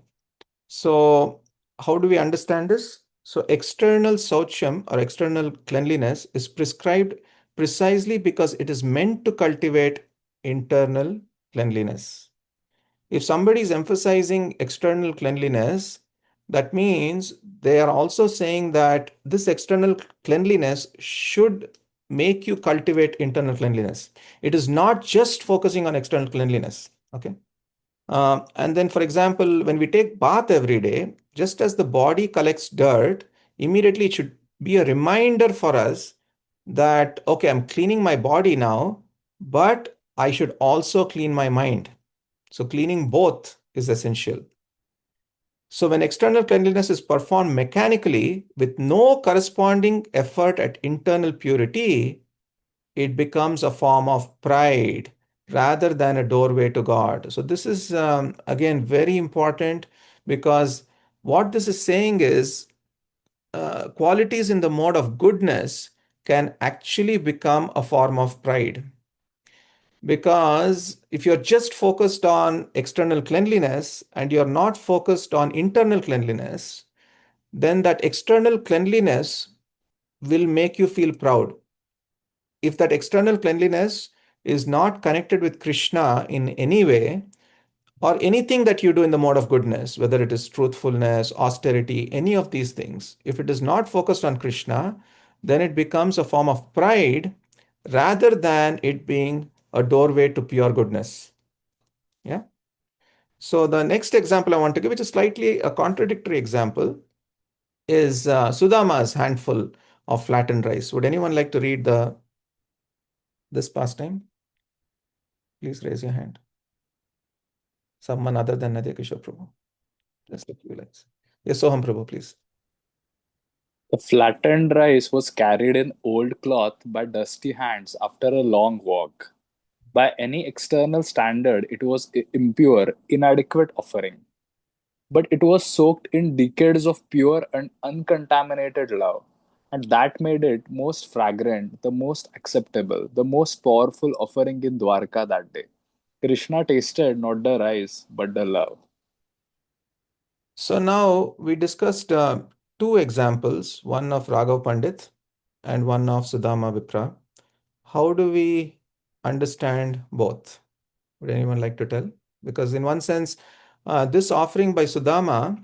So, how do we understand this? So, external saucham or external cleanliness is prescribed precisely because it is meant to cultivate internal cleanliness. If somebody is emphasizing external cleanliness, that means they are also saying that this external cleanliness should make you cultivate internal cleanliness. It is not just focusing on external cleanliness. Okay. And then, for example, when we take bath every day, just as the body collects dirt, immediately it should be a reminder for us that, okay, I'm cleaning my body now, but I should also clean my mind. So cleaning both is essential. So when external cleanliness is performed mechanically with no corresponding effort at internal purity, it becomes a form of pride rather than a doorway to God. So this is again very important, because what this is saying is qualities in the mode of goodness can actually become a form of pride. Because if you're just focused on external cleanliness and you're not focused on internal cleanliness, then that external cleanliness will make you feel proud. If that external cleanliness is not connected with Krishna in any way, or anything that you do in the mode of goodness, whether it is truthfulness, austerity, any of these things, if it is not focused on Krishna, then it becomes a form of pride rather than it being a doorway to pure goodness. Yeah. So the next example I want to give, which is slightly a contradictory example, is Sudama's handful of flattened rice. Would anyone like to read this pastime? Please raise your hand. Someone other than Nadia Kishore Prabhu. Just a few lines. Yes, Soham Prabhu, please. The flattened rice was carried in old cloth by dusty hands after a long walk. By any external standard, it was impure, inadequate offering. But it was soaked in decades of pure and uncontaminated love. And that made it most fragrant, the most acceptable, the most powerful offering in Dwarka that day. Krishna tasted not the rice, but the love. So now we discussed two examples, one of Raghav Pandit and one of Sudama Vipra. How do we understand both? Would anyone like to tell? Because in one sense, this offering by Sudama,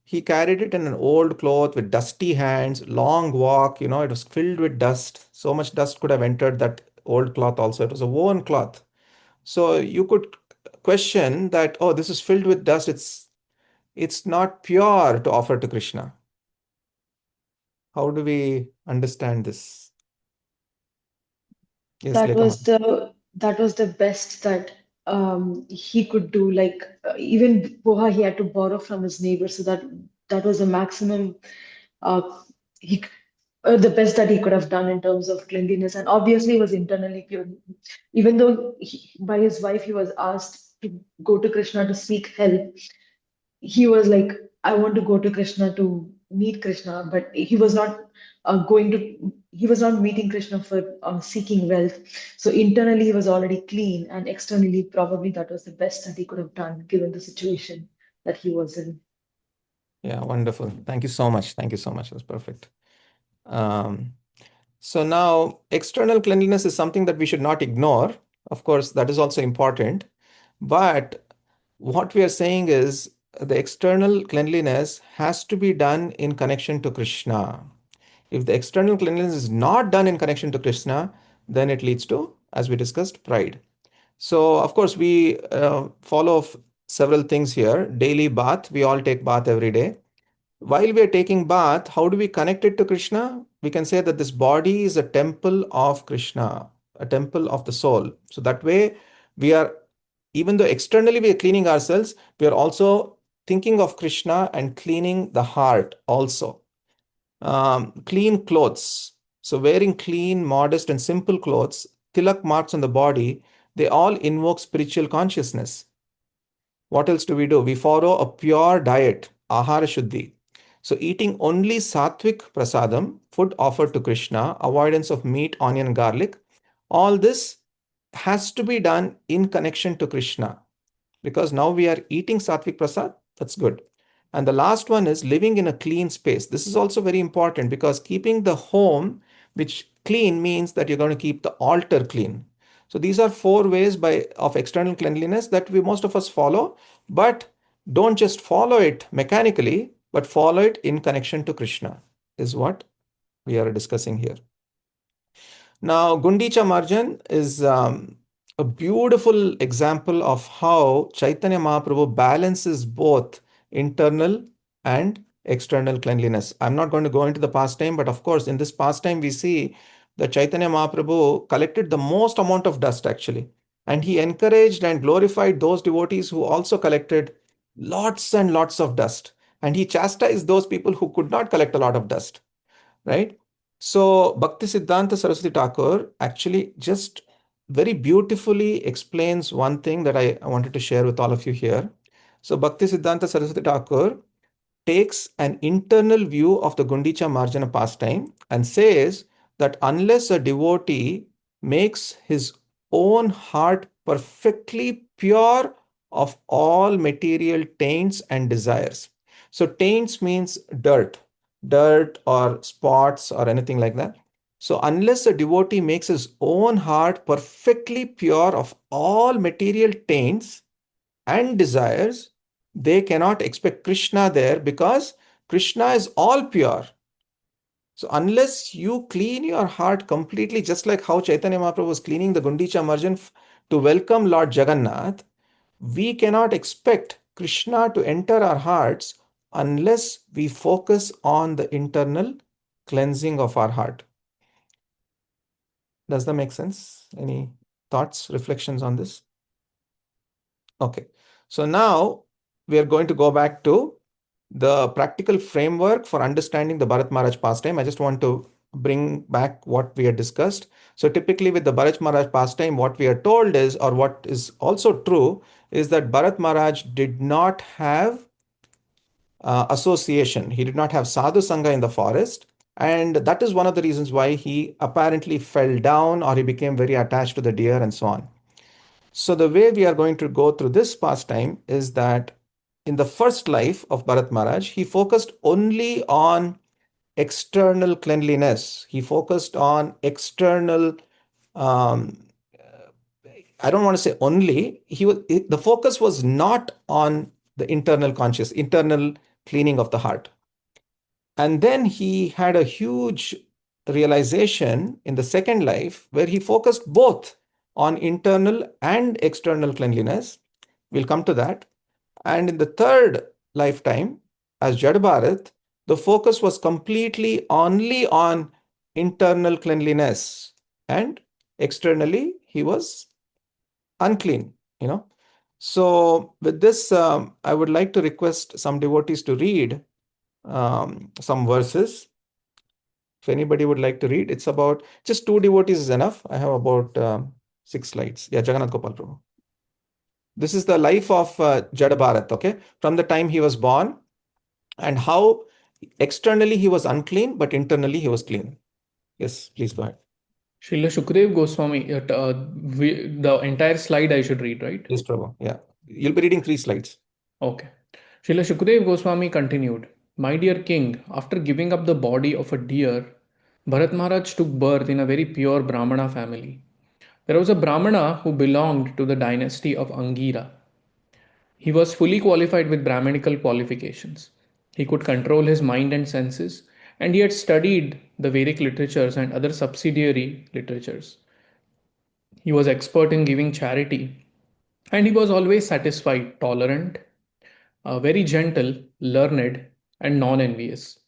he carried it in an old cloth with dusty hands, long walk, it was filled with dust. So much dust could have entered that old cloth also. It was a worn cloth. So you could question that, oh, this is filled with dust. It's not pure to offer to Krishna. How do we understand this? Yes, That Lekha. was the best that he could do. Like even Poha, he had to borrow from his neighbor, so that was the maximum uh, he c- the best that he could have done in terms of cleanliness, and obviously he was internally pure. Even though by his wife he was asked to go to Krishna to seek help, he was like, I want to go to Krishna to meet Krishna, but he was not meeting Krishna for seeking wealth. So internally, he was already clean, and externally, probably that was the best that he could have done given the situation that he was in. Yeah, wonderful. Thank you so much. Thank you so much. That's perfect. Um, so now external cleanliness is something that we should not ignore. Of course, that is also important. But what we are saying is the external cleanliness has to be done in connection to Krishna. If the external cleanliness is not done in connection to Krishna, then it leads to, as we discussed, pride. So, of course, we follow several things here. Daily bath, we all take bath every day. While we are taking bath, how do we connect it to Krishna? We can say that this body is a temple of Krishna, a temple of the soul. So that way, we are, even though externally we are cleaning ourselves, we are also thinking of Krishna and cleaning the heart also. Clean clothes. So wearing clean, modest, and simple clothes, tilak marks on the body, they all invoke spiritual consciousness. What else do? We follow a pure diet, ahara shuddhi. So eating only sattvic prasadam, food offered to Krishna, avoidance of meat, onion, garlic, all this has to be done in connection to Krishna, because now we are eating sattvic prasad. That's good. And the last one is living in a clean space. This is also very important, because keeping the home which clean means that you're going to keep the altar clean. So these are four ways of external cleanliness that we most of us follow, but don't just follow it mechanically, but follow it in connection to Krishna, is what we are discussing here. Now, Gundicha Marjan is a beautiful example of how Chaitanya Mahaprabhu balances both internal and external cleanliness. I'm not going to go into the pastime, but of course, in this pastime, we see that Chaitanya Mahaprabhu collected the most amount of dust actually. And he encouraged and glorified those devotees who also collected lots and lots of dust. And he chastised those people who could not collect a lot of dust, right? So Bhakti Siddhanta Saraswati Thakur actually just very beautifully explains one thing that I wanted to share with all of you here. So Bhakti Siddhanta Saraswati Thakur takes an internal view of the Gundicha Marjana pastime and says that unless a devotee makes his own heart perfectly pure of all material taints and desires. So taints means dirt or spots or anything like that. So unless a devotee makes his own heart perfectly pure of all material taints and desires, they cannot expect Krishna there, because Krishna is all pure. So unless you clean your heart completely, just like how Chaitanya Mahaprabhu was cleaning the Gundicha Marjan to welcome Lord Jagannath, we cannot expect Krishna to enter our hearts unless we focus on the internal cleansing of our heart. Does that make sense? Any thoughts, reflections on this? Okay. So now we are going to go back to the practical framework for understanding the Bharat Maharaj pastime. I just want to bring back what we had discussed. So typically with the Bharat Maharaj pastime, what we are told is, or what is also true, is that Bharat Maharaj did not have association. He did not have sadhu sangha in the forest. And that is one of the reasons why he apparently fell down or he became very attached to the deer and so on. So the way we are going to go through this pastime is that in the first life of Bharat Maharaj, he focused only on external cleanliness. He focused on external, um, I don't want to say only, the focus was not on the internal conscious, internal cleaning of the heart. And then he had a huge realization in the second life where he focused both on internal and external cleanliness. We'll come to that. And in the third lifetime, as Jad Bharat, the focus was completely only on internal cleanliness, and externally he was unclean, you know. So with this, I would like to request some devotees to read some verses. If anybody would like to read, it's about just 2 devotees is enough. I have about 6 slides. Yeah, Jagannath Gopal Prabhu. This is the life of Jada Bharat, okay? From the time he was born and how externally he was unclean, but internally he was clean. Yes, please go ahead. Srila Shukdev Goswami, the entire slide I should read, right? Yes, Prabhu. Yeah. You'll be reading 3 slides. Okay. Srila Shukdev Goswami continued, My dear king, after giving up the body of a deer, Bharat Maharaj took birth in a very pure Brahmana family. There was a Brahmana who belonged to the dynasty of Angira. He was fully qualified with Brahmanical qualifications. He could control his mind and senses, and he had studied the Vedic literatures and other subsidiary literatures. He was expert in giving charity, and he was always satisfied, tolerant, very gentle, learned, and non envious.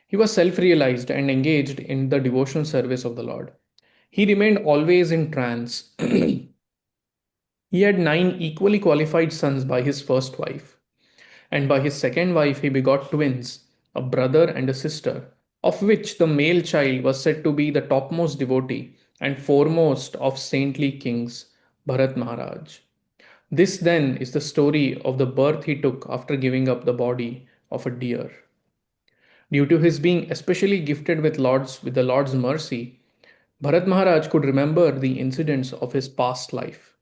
He was self realized and engaged in the devotional service of the Lord. He remained always in trance. He had 9 equally qualified sons by his first wife, and by his second wife he begot twins, a brother and a sister, of which the male child was said to be the topmost devotee and foremost of saintly kings, Bharat Maharaj. This then is the story of the birth he took after giving up the body of a deer. Due to his being especially gifted with the Lord's mercy, Bharat Maharaj could remember the incidents of his past life.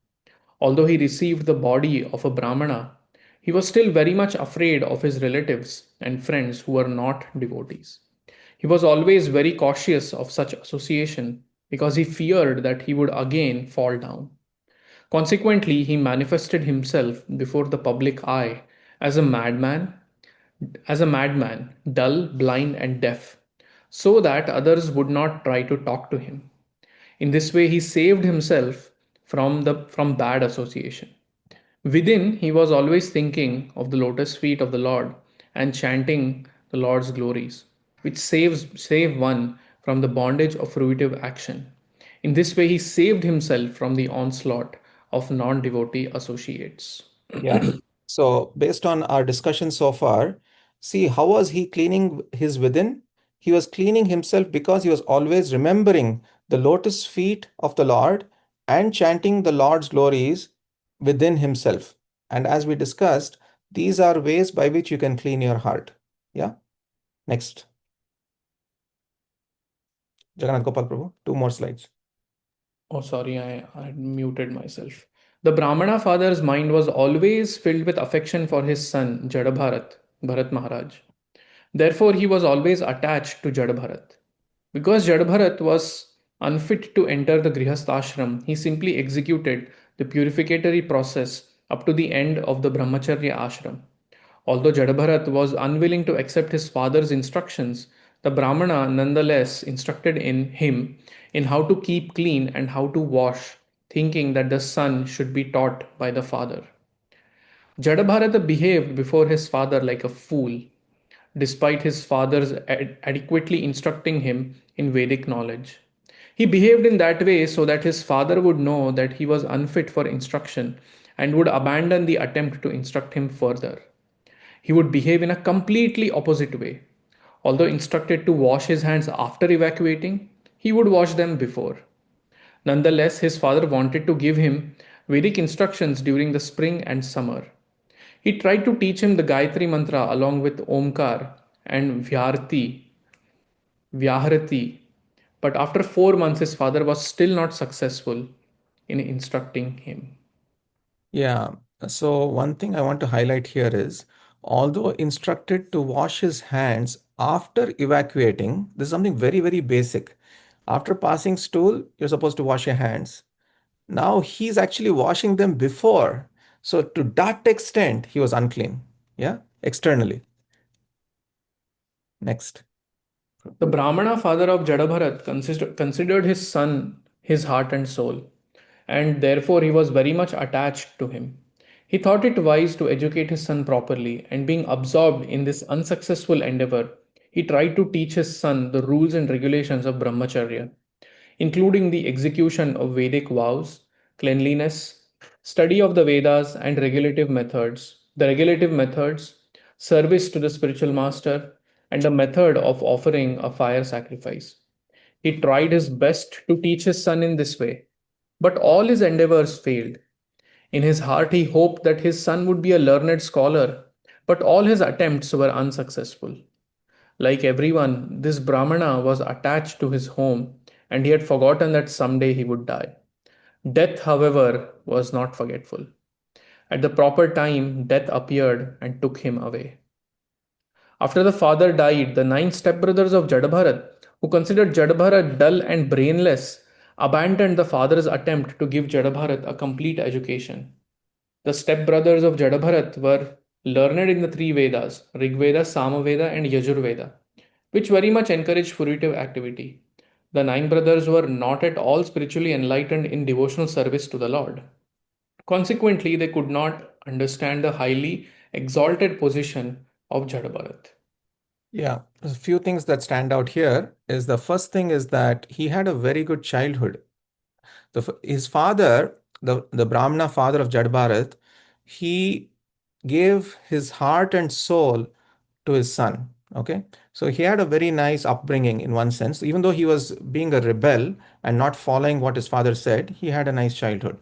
Although he received the body of a Brahmana, he was still very much afraid of his relatives and friends who were not devotees. He was always very cautious of such association because he feared that he would again fall down. Consequently, he manifested himself before the public eye as a madman, dull, blind, and deaf, so that others would not try to talk to him. In this way, he saved himself from bad association. Within, he was always thinking of the lotus feet of the Lord and chanting the Lord's glories, which save one from the bondage of fruitive action. In this way, he saved himself from the onslaught of non devotee associates. Yeah. So based on our discussion so far, see how was he cleaning his within? He was cleaning himself because he was always remembering the lotus feet of the Lord and chanting the Lord's glories within himself. And as we discussed, these are ways by which you can clean your heart. Yeah. Next. Jagannath Gopal Prabhu, 2 more slides. Oh, sorry, I had muted myself. The Brahmana father's mind was always filled with affection for his son, Jadabharat, Bharat Maharaj. Therefore, he was always attached to Jadabharat. Because Jadabharat was unfit to enter the Grihastha he simply executed the purificatory process up to the end of the Brahmacharya ashram. Although Jadabharat was unwilling to accept his father's instructions, the Brahmana nonetheless instructed him in how to keep clean and how to wash, thinking that the son should be taught by the father. Jadabharata behaved before his father like a fool, despite his father's adequately instructing him in Vedic knowledge. He behaved in that way so that his father would know that he was unfit for instruction and would abandon the attempt to instruct him further. He would behave in a completely opposite way. Although instructed to wash his hands after evacuating, he would wash them before. Nonetheless, his father wanted to give him Vedic instructions during the spring and summer. He tried to teach him the Gayatri Mantra along with Omkar and Vyahrati, but after 4 months, his father was still not successful in instructing him. Yeah. So one thing I want to highlight here is, although instructed to wash his hands after evacuating, this is something very, very basic. After passing stool, you're supposed to wash your hands. Now he's actually washing them before. So to that extent, he was unclean. Yeah, externally. Next. The Brahmana father of Jadabharat considered his son his heart and soul, and therefore he was very much attached to him. He thought it wise to educate his son properly, and being absorbed in this unsuccessful endeavor, he tried to teach his son the rules and regulations of Brahmacharya, including the execution of Vedic vows, cleanliness, study of the Vedas, and regulative methods. The regulative methods, service to the spiritual master, and the method of offering a fire sacrifice. He tried his best to teach his son in this way, but all his endeavors failed. In his heart, he hoped that his son would be a learned scholar, but all his attempts were unsuccessful. Like everyone, this Brahmana was attached to his home and he had forgotten that someday he would die. Death, however, was not forgetful. At the proper time, death appeared and took him away. After the father died, the 9 stepbrothers of Jadabharat, who considered Jadabharat dull and brainless, abandoned the father's attempt to give Jadabharat a complete education. The stepbrothers of Jadabharat were learned in the three Vedas, Rigveda, Samaveda, and Yajurveda, which very much encouraged fruitive activity. The 9 brothers were not at all spiritually enlightened in devotional service to the Lord. Consequently, they could not understand the highly exalted position of Jadabharat. Yeah, a few things that stand out here is the first thing is that he had a very good childhood. His father, the Brahmana father of Jad Bharat, he gave his heart and soul to his son. Okay, so he had a very nice upbringing in one sense. Even though he was being a rebel and not following what his father said, he had a nice childhood.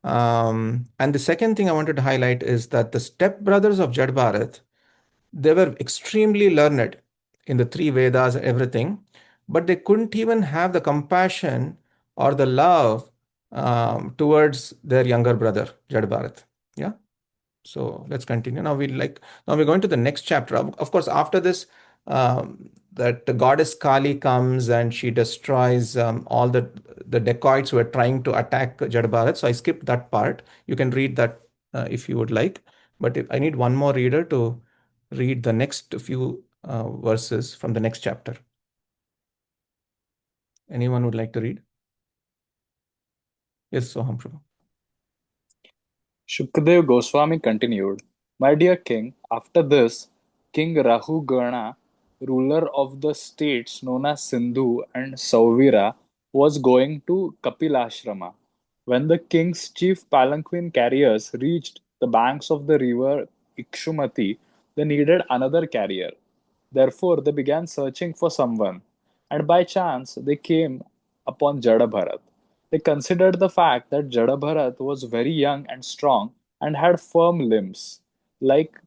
And the second thing I wanted to highlight is that the stepbrothers of Jad Bharat, they were extremely learned in the three Vedas, everything, but they couldn't even have the compassion or the love towards their younger brother, Jad Bharat. Yeah. So let's continue. Now we're going to the next chapter. Of course, after this, that the goddess Kali comes and she destroys all the dacoits who are trying to attack Jad Bharat. So I skipped that part. You can read that if you would like. But I need one more reader to read the next few verses from the next chapter. Anyone would like to read? Yes, Soham Prabhu. Shukdev Goswami continued, My dear king, after this, King Rahugana, ruler of the states known as Sindhu and Sauvira, was going to Kapilashrama. When the king's chief palanquin carriers reached the banks of the river Ikshumati, they needed another carrier. Therefore, they began searching for someone, and by chance they came upon Jadabharat. They considered the fact that Jadabharat was very young and strong and had firm limbs. Like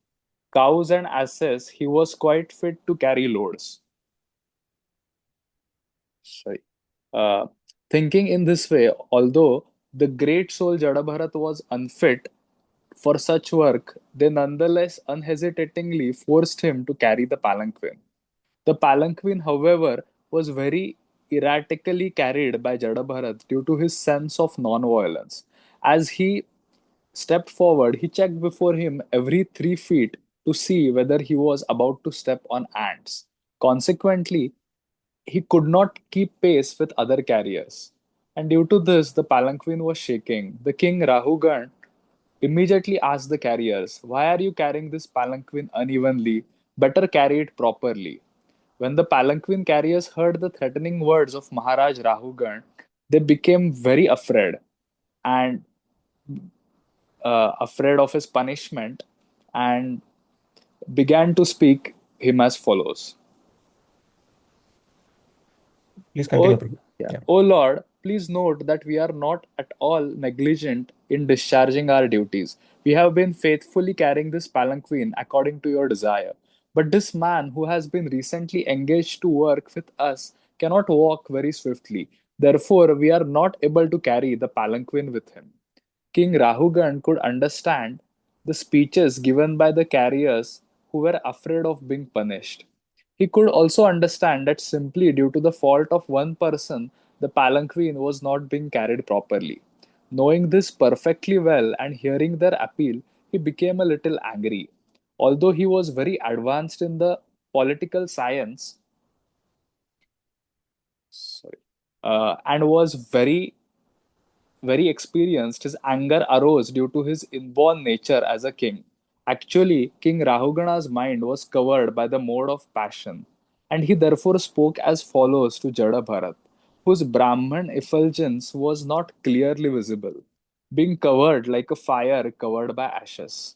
cows and asses, he was quite fit to carry loads. Sorry. Uh, Thinking in this way, although the great soul Jadabharat was unfit for such work, they nonetheless unhesitatingly forced him to carry the palanquin. The palanquin, however, was very erratically carried by Jadabharat due to his sense of non-violence. As he stepped forward, he checked before him every 3 feet to see whether he was about to step on ants. Consequently, he could not keep pace with other carriers. And due to this, the palanquin was shaking. The king Rahugan immediately asked the carriers, Why are you carrying this palanquin unevenly? Better carry it properly. When the palanquin carriers heard the threatening words of Maharaj Rahugan, they became very afraid and afraid of his punishment and began to speak him as follows. Please Oh, continue, Prabhu. yeah. Yeah. Oh Lord, please note that we are not at all negligent in discharging our duties. We have been faithfully carrying this palanquin according to your desire. But this man who has been recently engaged to work with us cannot walk very swiftly. Therefore, we are not able to carry the palanquin with him. King Rahugan could understand the speeches given by the carriers who were afraid of being punished. He could also understand that simply due to the fault of one person, the palanquin was not being carried properly. Knowing this perfectly well and hearing their appeal, he became a little angry. Although he was very advanced in the political science, sorry, and was very experienced, his anger arose due to his inborn nature as a king. Actually, King Rahugana's mind was covered by the mode of passion, and he therefore spoke as follows to Jada Bharat, whose Brahman effulgence was not clearly visible, being covered like a fire covered by ashes.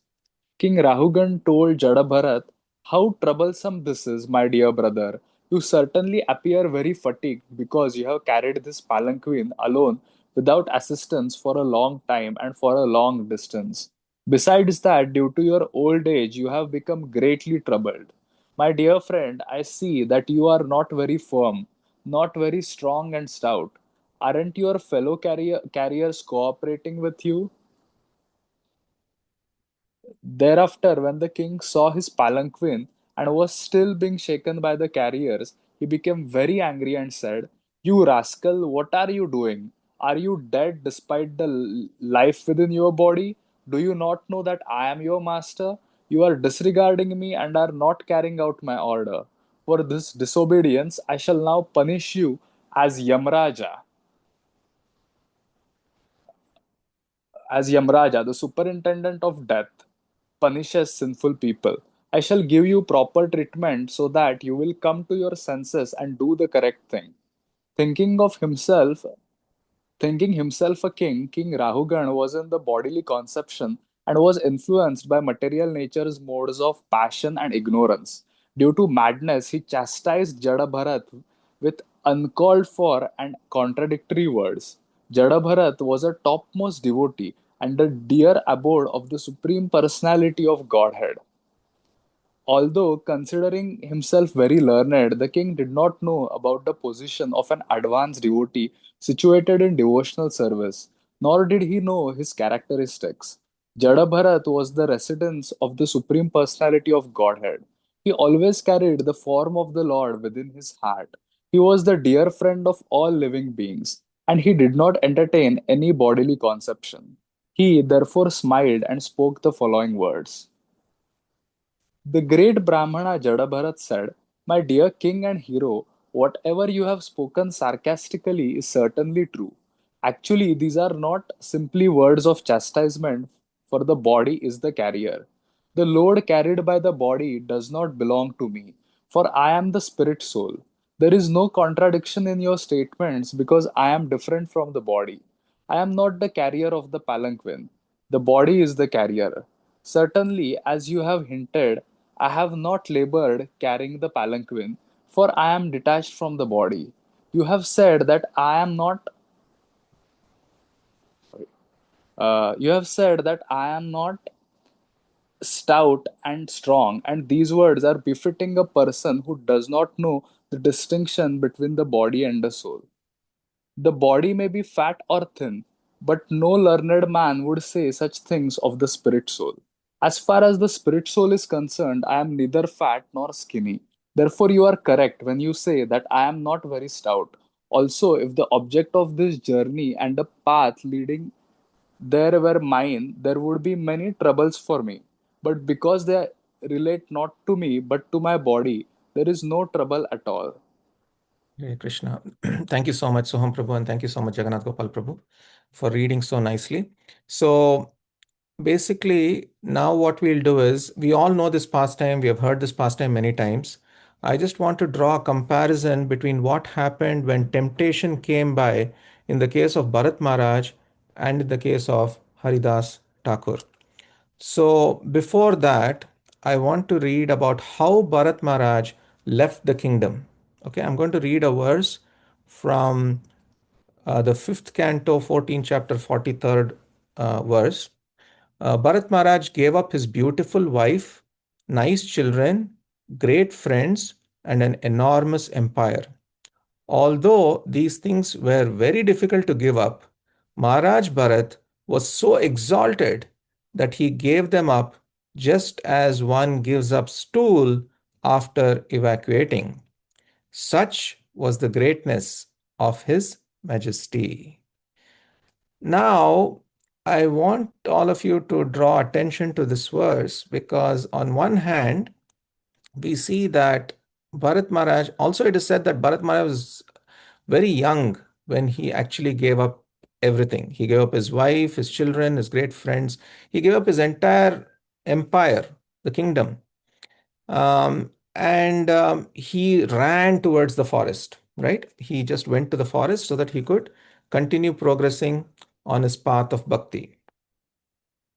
King Rahugan told Jadabharat, how troublesome this is, my dear brother. You certainly appear very fatigued because you have carried this palanquin alone without assistance for a long time and for a long distance. Besides that, due to your old age, you have become greatly troubled. My dear friend, I see that you are not very firm, not very strong and stout. Aren't your fellow carriers cooperating with you? Thereafter, when the king saw his palanquin and was still being shaken by the carriers, he became very angry and said, you rascal, what are you doing? Are you dead despite the life within your body? Do you not know that I am your master? You are disregarding me and are not carrying out my order. For this disobedience, I shall now punish you as Yamraja. As Yamraja, the superintendent of death, punishes sinful people. I shall give you proper treatment so that you will come to your senses and do the correct thing. Thinking of himself Thinking himself a king, King Rahugan was in the bodily conception and was influenced by material nature's modes of passion and ignorance. Due to madness, he chastised Jadabharat with uncalled for and contradictory words. Jadabharat was a topmost devotee and the dear abode of the Supreme Personality of Godhead. Although considering himself very learned, the king did not know about the position of an advanced devotee situated in devotional service, nor did he know his characteristics. Jadabharat was the residence of the Supreme Personality of Godhead. He always carried the form of the Lord within his heart. He was the dear friend of all living beings, and he did not entertain any bodily conception. He therefore smiled and spoke the following words. The great Brahmana Jadabharat said, my dear king and hero, whatever you have spoken sarcastically is certainly true. Actually, these are not simply words of chastisement, for the body is the carrier. The load carried by the body does not belong to me, for I am the spirit soul. There is no contradiction in your statements because I am different from the body. I am not the carrier of the palanquin. The body is the carrier. Certainly, as you have hinted, I have not labored carrying the palanquin, for I am detached from the body. You have said that I am not. You have said that I am not stout and strong, and these words are befitting a person who does not know the distinction between the body and the soul. The body may be fat or thin, but no learned man would say such things of the spirit soul. As far as the spirit soul is concerned, I am neither fat nor skinny. Therefore, you are correct when you say that I am not very stout. Also, if the object of this journey and the path leading there were mine, there would be many troubles for me. But because they relate not to me but to my body, there is no trouble at all. Hare Krishna. Thank you so much, Soham Prabhu, and thank you so much, Jagannath Gopal Prabhu, for reading so nicely. So, basically, now what we'll do is we all know this pastime, we have heard this pastime many times. I just want to draw a comparison between what happened when temptation came by in the case of Bharat Maharaj and in the case of Haridas Thakur. So, before that, I want to read about how Bharat Maharaj left the kingdom. Okay, I'm going to read a verse from the 5th canto, 14th chapter, 43rd verse. Bharat Maharaj gave up his beautiful wife, nice children, great friends, and an enormous empire. Although these things were very difficult to give up, Maharaj Bharat was so exalted that he gave them up just as one gives up stool after evacuating. Such was the greatness of His Majesty. Now, I want all of you to draw attention to this verse because, on one hand, we see that Bharat Maharaj, also it is said that Bharat Maharaj was very young when he actually gave up everything. He gave up his wife, his children, his great friends. He gave up his entire empire, the kingdom. And he ran towards the forest, right? He just went to the forest so that he could continue progressing on his path of bhakti.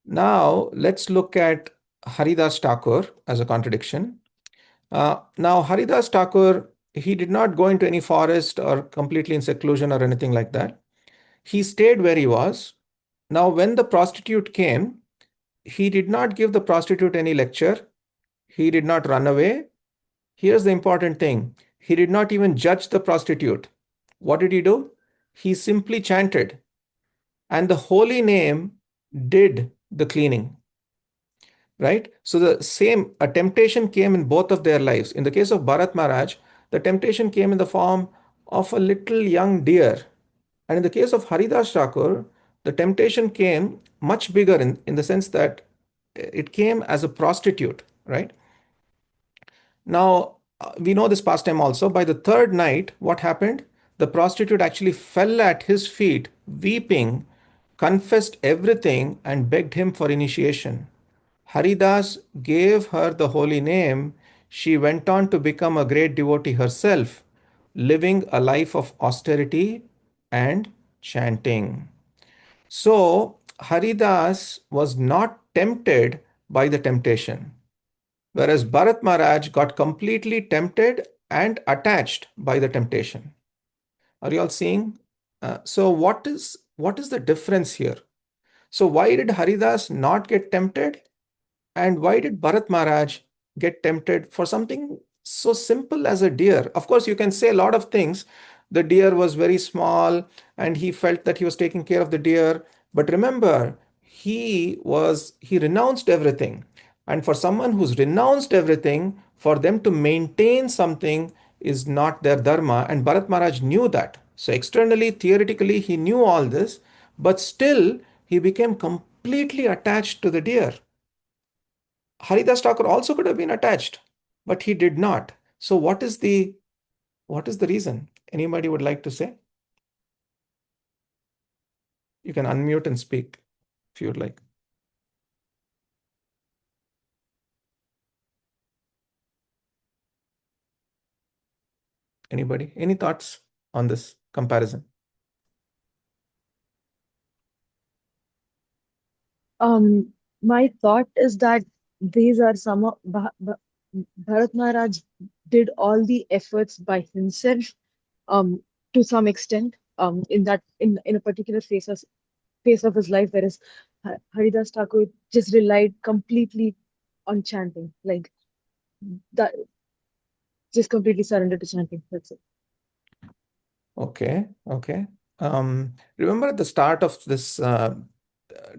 Now, let's look at Haridas Thakur as a contradiction. Now, Haridas Thakur, he did not go into any forest or completely in seclusion or anything like that. He stayed where he was. Now, when the prostitute came, he did not give the prostitute any lecture. He did not run away. Here's the important thing. He did not even judge the prostitute. What did he do? He simply chanted, and the holy name did the cleaning. Right? So a temptation came in both of their lives. In the case of Bharat Maharaj, the temptation came in the form of a little young deer. And in the case of Haridas Thakur, the temptation came much bigger in the sense that it came as a prostitute, right? Now, we know this pastime also. By the third night, what happened? The prostitute actually fell at his feet, weeping, confessed everything, and begged him for initiation. Haridas gave her the holy name. She went on to become a great devotee herself, living a life of austerity and chanting. So, Haridas was not tempted by the temptation, whereas Bharat Maharaj got completely tempted and attached by the temptation. Are you all seeing? So, what is the difference here? So, why did Haridas not get tempted? And why did Bharat Maharaj get tempted for something so simple as a deer? Of course, you can say a lot of things. The deer was very small and he felt that he was taking care of the deer. But remember, he renounced everything. And for someone who's renounced everything, for them to maintain something is not their dharma. And Bharat Maharaj knew that. So externally, theoretically, he knew all this, but still he became completely attached to the deer. Haridas Thakur also could have been attached, but he did not. So what is the reason? Anybody would like to say? You can unmute and speak if you would like. Anybody? Any thoughts on this comparison? My thought is that these are some of Bharat Maharaj did all the efforts by himself, um, to some extent, in in a particular phase of his life, whereas Haridas Thakur just relied completely on chanting, like that, just completely surrendered to chanting. That's it. Okay. Remember at the start of this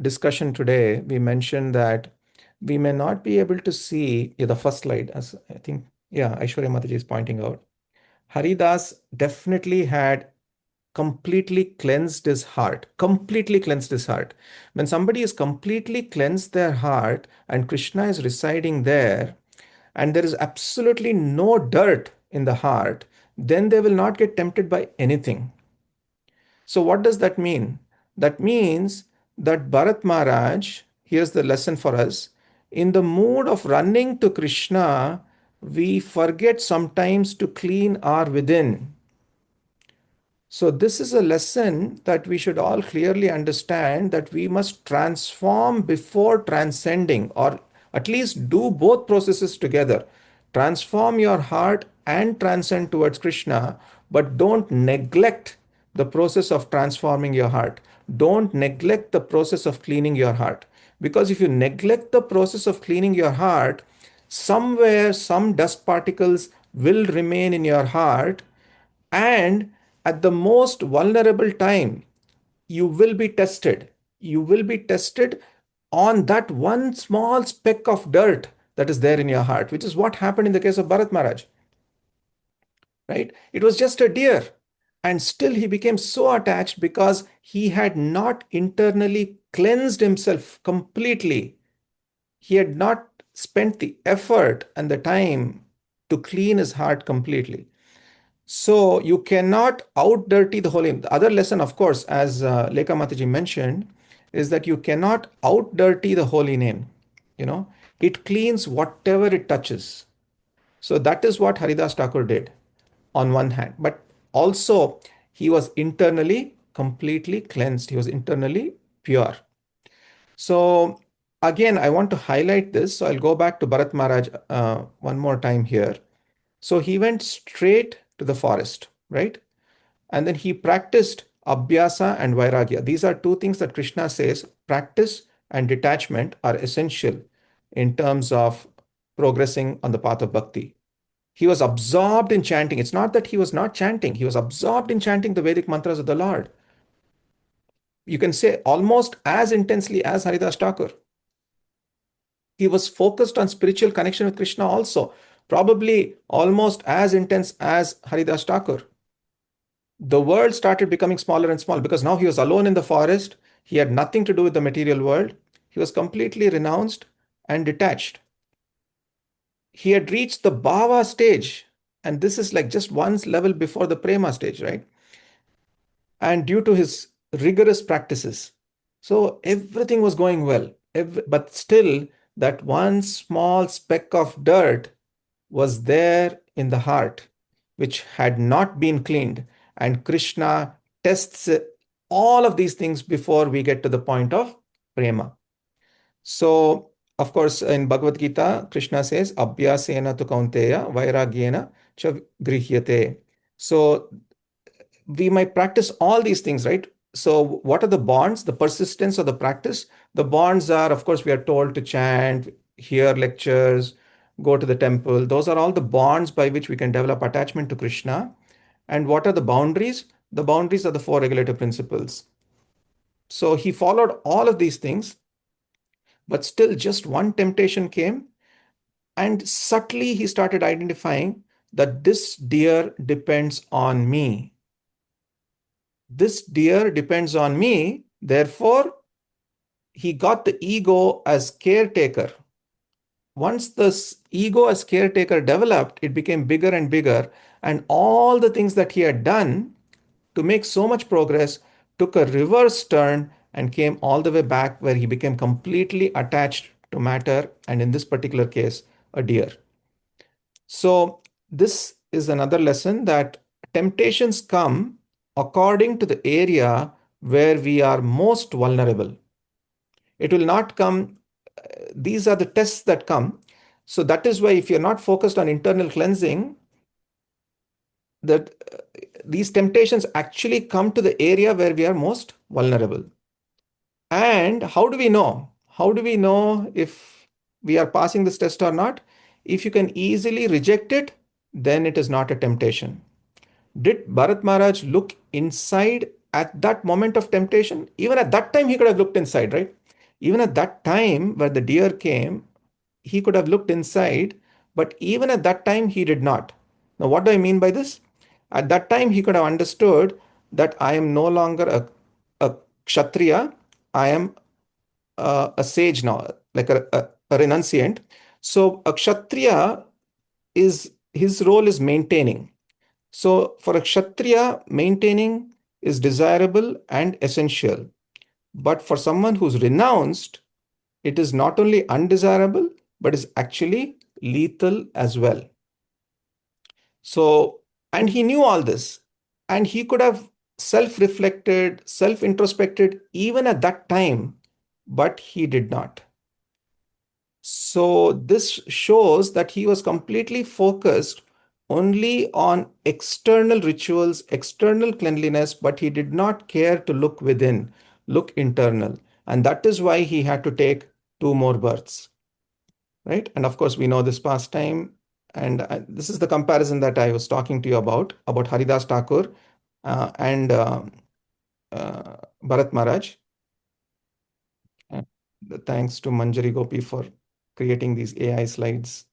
discussion today, we mentioned that we may not be able to see the first slide, as I think, Aishwarya Mataji is pointing out. Haridas definitely had completely cleansed his heart. Completely cleansed his heart. When somebody is completely cleansed their heart and Krishna is residing there, and there is absolutely no dirt in the heart, then they will not get tempted by anything. So, what does that mean? That means that Bharat Maharaj, here's the lesson for us, in the mood of running to Krishna, we forget sometimes to clean our within. So, this is a lesson that we should all clearly understand, that we must transform before transcending, or at least do both processes together. Transform your heart and transcend towards Krishna but don't neglect the process of transforming your heart. Don't neglect the process of cleaning your heart. Because if you neglect the process of cleaning your heart, somewhere some dust particles will remain in your heart, and at the most vulnerable time, you will be tested. You will be tested on that one small speck of dirt that is there in your heart, which is what happened in the case of Bharat Maharaj, right? It was just a deer. And still he became so attached because he had not internally cleansed himself completely. He had not spent the effort and the time to clean his heart completely. So you cannot out dirty the holy. The other lesson, of course, as Lekha Mataji mentioned, is that you cannot out dirty the holy name. You know, it cleans whatever it touches. So that is what Haridas Thakur did on one hand, but also he was internally completely cleansed. He was internally pure. So again, I want to highlight this. So I'll go back to Bharat Maharaj one more time here. So he went straight to the forest, right? And then he practiced Abhyasa and Vairagya. These are two things that Krishna says practice and detachment are essential in terms of progressing on the path of bhakti. He was absorbed in chanting. It's not that he was not chanting, he was absorbed in chanting the Vedic mantras of the Lord. You can say almost as intensely as Haridas Thakur. He was focused on spiritual connection with Krishna also, probably almost as intense as Haridas Thakur. The world started becoming smaller and smaller because now he was alone in the forest. He had nothing to do with the material world. He was completely renounced and detached. He had reached the bhava stage, and this is like just one level before the prema stage, right? And due to his rigorous practices, so everything was going well. But still, that one small speck of dirt was there in the heart, which had not been cleaned. And Krishna tests all of these things before we get to the point of prema. So, of course, in Bhagavad Gita, Krishna says, Abhyasena tu kaunteya, vairagyena cha grihyate. So, we might practice all these things, right? So, what are the bonds? The persistence of the practice. The bonds are, of course, we are told to chant, hear lectures, go to the temple. Those are all the bonds by which we can develop attachment to Krishna. And what are the boundaries? The boundaries are the four regulative principles. So, he followed all of these things, but still, just one temptation came, and subtly he started identifying that this deer depends on me. This deer depends on me. Therefore, he got the ego as caretaker. Once this ego as caretaker developed, it became bigger and bigger. And all the things that he had done to make so much progress took a reverse turn and came all the way back where he became completely attached to matter. And in this particular case, a deer. So, this is another lesson that temptations come according to the area where we are most vulnerable. It will not come, these are the tests that come. So, that is why if you're not focused on internal cleansing, that these temptations actually come to the area where we are most vulnerable. And how do we know? How do we know if we are passing this test or not? If you can easily reject it, then it is not a temptation. Did Bharat Maharaj look inside at that moment of temptation? Even at that time, he could have looked inside, right? Even at that time where the deer came, he could have looked inside, but even at that time, he did not. Now, what do I mean by this? At that time, he could have understood that I am no longer a Kshatriya, I am a sage now, like a renunciant. So, a Kshatriya is his role is maintaining. So, for a Kshatriya, maintaining is desirable and essential. But for someone who's renounced, it is not only undesirable, but is actually lethal as well. So, and he knew all this, and he could have self reflected, self introspected even at that time, but he did not. So, this shows that he was completely focused only on external rituals, external cleanliness, but he did not care to look within, look internal. And that is why he had to take 2 more births, right? And of course, we know this pastime. And this is the comparison that I was talking to you about Haridas Thakur and Bharat Maharaj. And thanks to Manjari Gopi for creating these AI slides.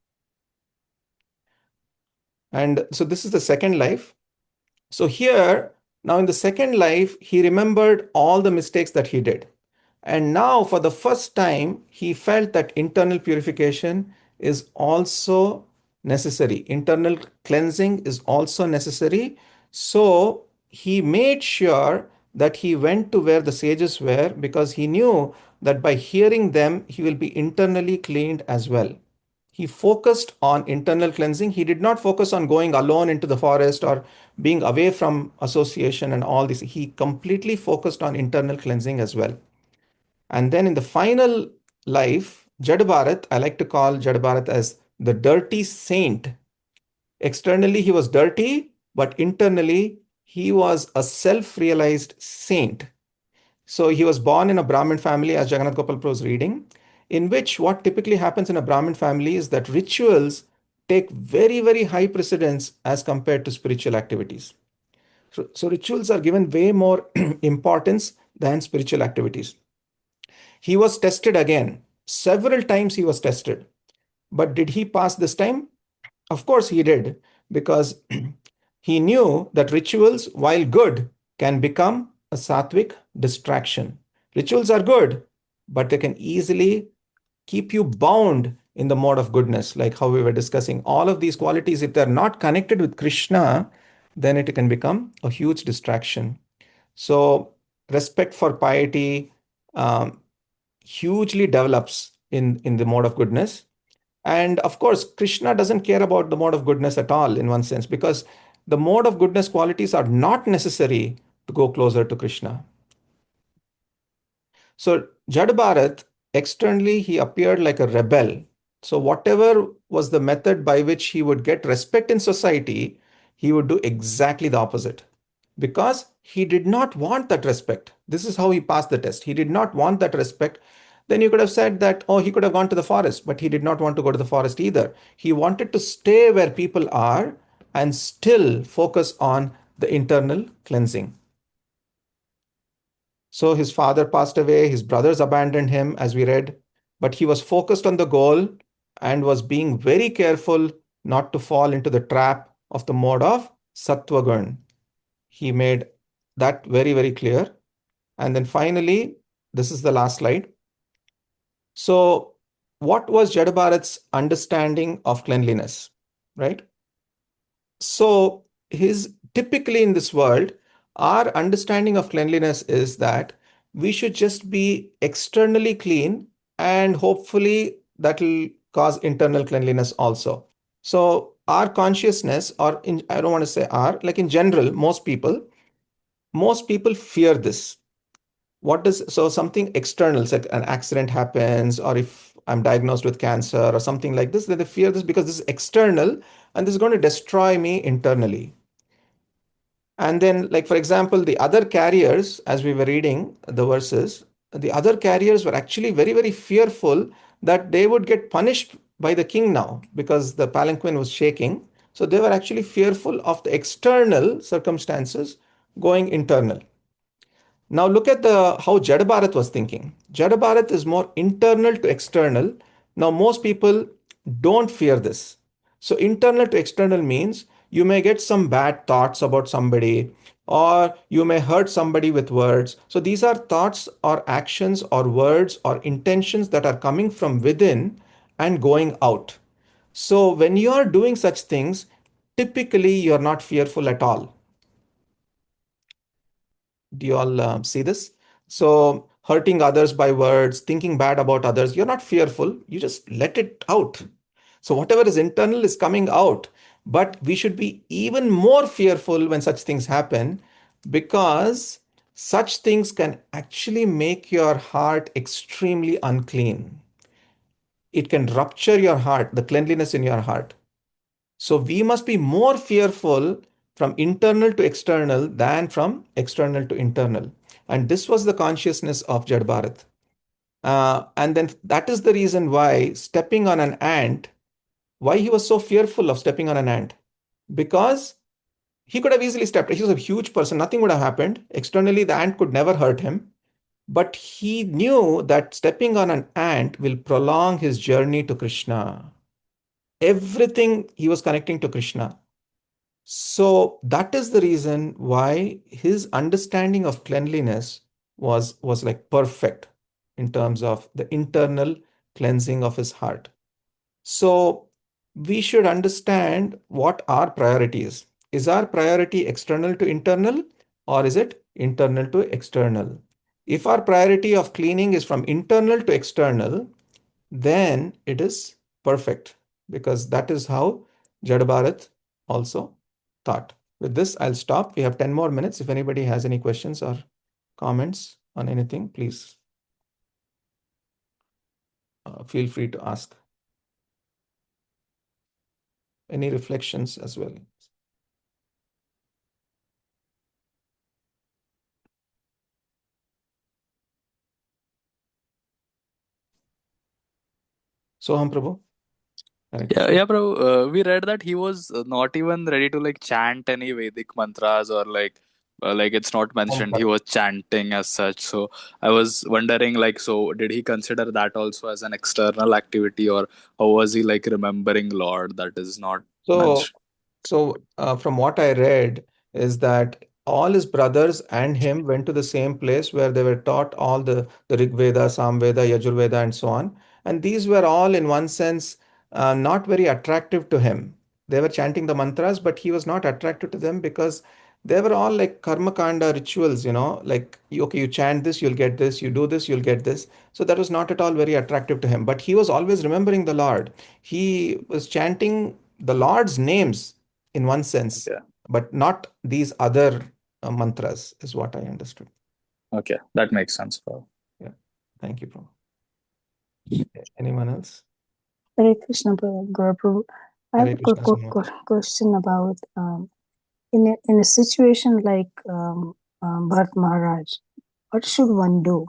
And so this is the second life. So here, now in the second life, he remembered all the mistakes that he did. And now for the first time, he felt that internal purification is also necessary. Internal cleansing is also necessary. So he made sure that he went to where the sages were, because he knew that by hearing them, he will be internally cleaned as well. He focused on internal cleansing. He did not focus on going alone into the forest or being away from association and all this. He completely focused on internal cleansing as well. And then in the final life, Jad Bharat, I like to call Jad Bharat as the dirty saint. Externally, he was dirty, but internally, he was a self realized saint. So he was born in a Brahmin family, as Jagannath Gopal Prabhu was reading, in which what typically happens in a Brahmin family is that rituals take very, very high precedence as compared to spiritual activities. So rituals are given way more importance than spiritual activities. He was tested again. Several times he was tested. But did he pass this time? Of course he did, because he knew that rituals, while good, can become a sattvic distraction. Rituals are good, but they can easily keep you bound in the mode of goodness, like how we were discussing. All of these qualities, if they're not connected with Krishna, then it can become a huge distraction. So, respect for piety hugely develops in the mode of goodness. And of course, Krishna doesn't care about the mode of goodness at all, in one sense, because the mode of goodness qualities are not necessary to go closer to Krishna. So Jad Bharat, externally, he appeared like a rebel. So whatever was the method by which he would get respect in society, he would do exactly the opposite, because he did not want that respect. This is how he passed the test. He did not want that respect. Then you could have said that, oh, he could have gone to the forest, but he did not want to go to the forest either. He wanted to stay where people are and still focus on the internal cleansing. So his father passed away, his brothers abandoned him, as we read, but he was focused on the goal and was being very careful not to fall into the trap of the mode of Sattvagun. He made that very, very clear. And then finally, this is the last slide. So, what was Jada Bharat's understanding of cleanliness, right? So, his typically in this world, our understanding of cleanliness is that we should just be externally clean, and hopefully that will cause internal cleanliness also. So, our consciousness, or I don't want to say our, like in general, most people fear this. So something external, like an accident happens, or if I'm diagnosed with cancer or something like this, then they fear this because this is external and this is going to destroy me internally. And then, like, for example, the other carriers, as we were reading the verses, the other carriers were actually very, very fearful that they would get punished by the king now because the palanquin was shaking. So they were actually fearful of the external circumstances going internal. Now look at how Jada Bharat was thinking. Jada Bharat is more internal to external. Now most people don't fear this. So internal to external means you may get some bad thoughts about somebody, or you may hurt somebody with words. So these are thoughts or actions or words or intentions that are coming from within and going out. So when you are doing such things, typically you're not fearful at all. Do you all see this? So, hurting others by words, thinking bad about others, you're not fearful. You just let it out. So, whatever is internal is coming out. But we should be even more fearful when such things happen, because such things can actually make your heart extremely unclean. It can rupture your heart, the cleanliness in your heart. So we must be more fearful from internal to external than from external to internal. And this was the consciousness of Jad Bharat. And then that is the reason why stepping on an ant, why he was so fearful of stepping on an ant. Because he could have easily stepped. He was a huge person, nothing would have happened. Externally, the ant could never hurt him. But he knew that stepping on an ant will prolong his journey to Krishna. Everything he was connecting to Krishna. So that is the reason why his understanding of cleanliness was like perfect in terms of the internal cleansing of his heart. So we should understand what our priority is. Is our priority external to internal, or is it internal to external? If our priority of cleaning is from internal to external, then it is perfect, because that is how Jad Bharat also thought. With this, I'll stop. We have 10 more minutes. If anybody has any questions or comments on anything, please feel free to ask. Any reflections as well. Soham Prabhu. Yeah, bro. We read that he was not even ready to like chant any Vedic mantras or like it's not mentioned he was chanting as such. So I was wondering, like, so did he consider that also as an external activity, or how was he like remembering Lord that is not So, mentioned? from what I read, is that all his brothers and him went to the same place where they were taught all the Rig Veda, Samveda, Yajurveda, and so on. And these were all, in one sense, not very attractive to him. They were chanting the mantras, but he was not attracted to them because they were all like karma kanda rituals, like, okay, you chant this, you'll get this, you do this, you'll get this. So that was not at all very attractive to him. But he was always remembering the Lord. He was chanting the Lord's names in one sense, Okay. but not these other mantras, is what I understood. Okay, that makes sense, bro. Yeah. Thank you, Prabhu. Anyone else? Hare Krishna, Gaur Prabhu. I have Hare a Krishna, Soma. question about in a situation like Bharat Maharaj, what should one do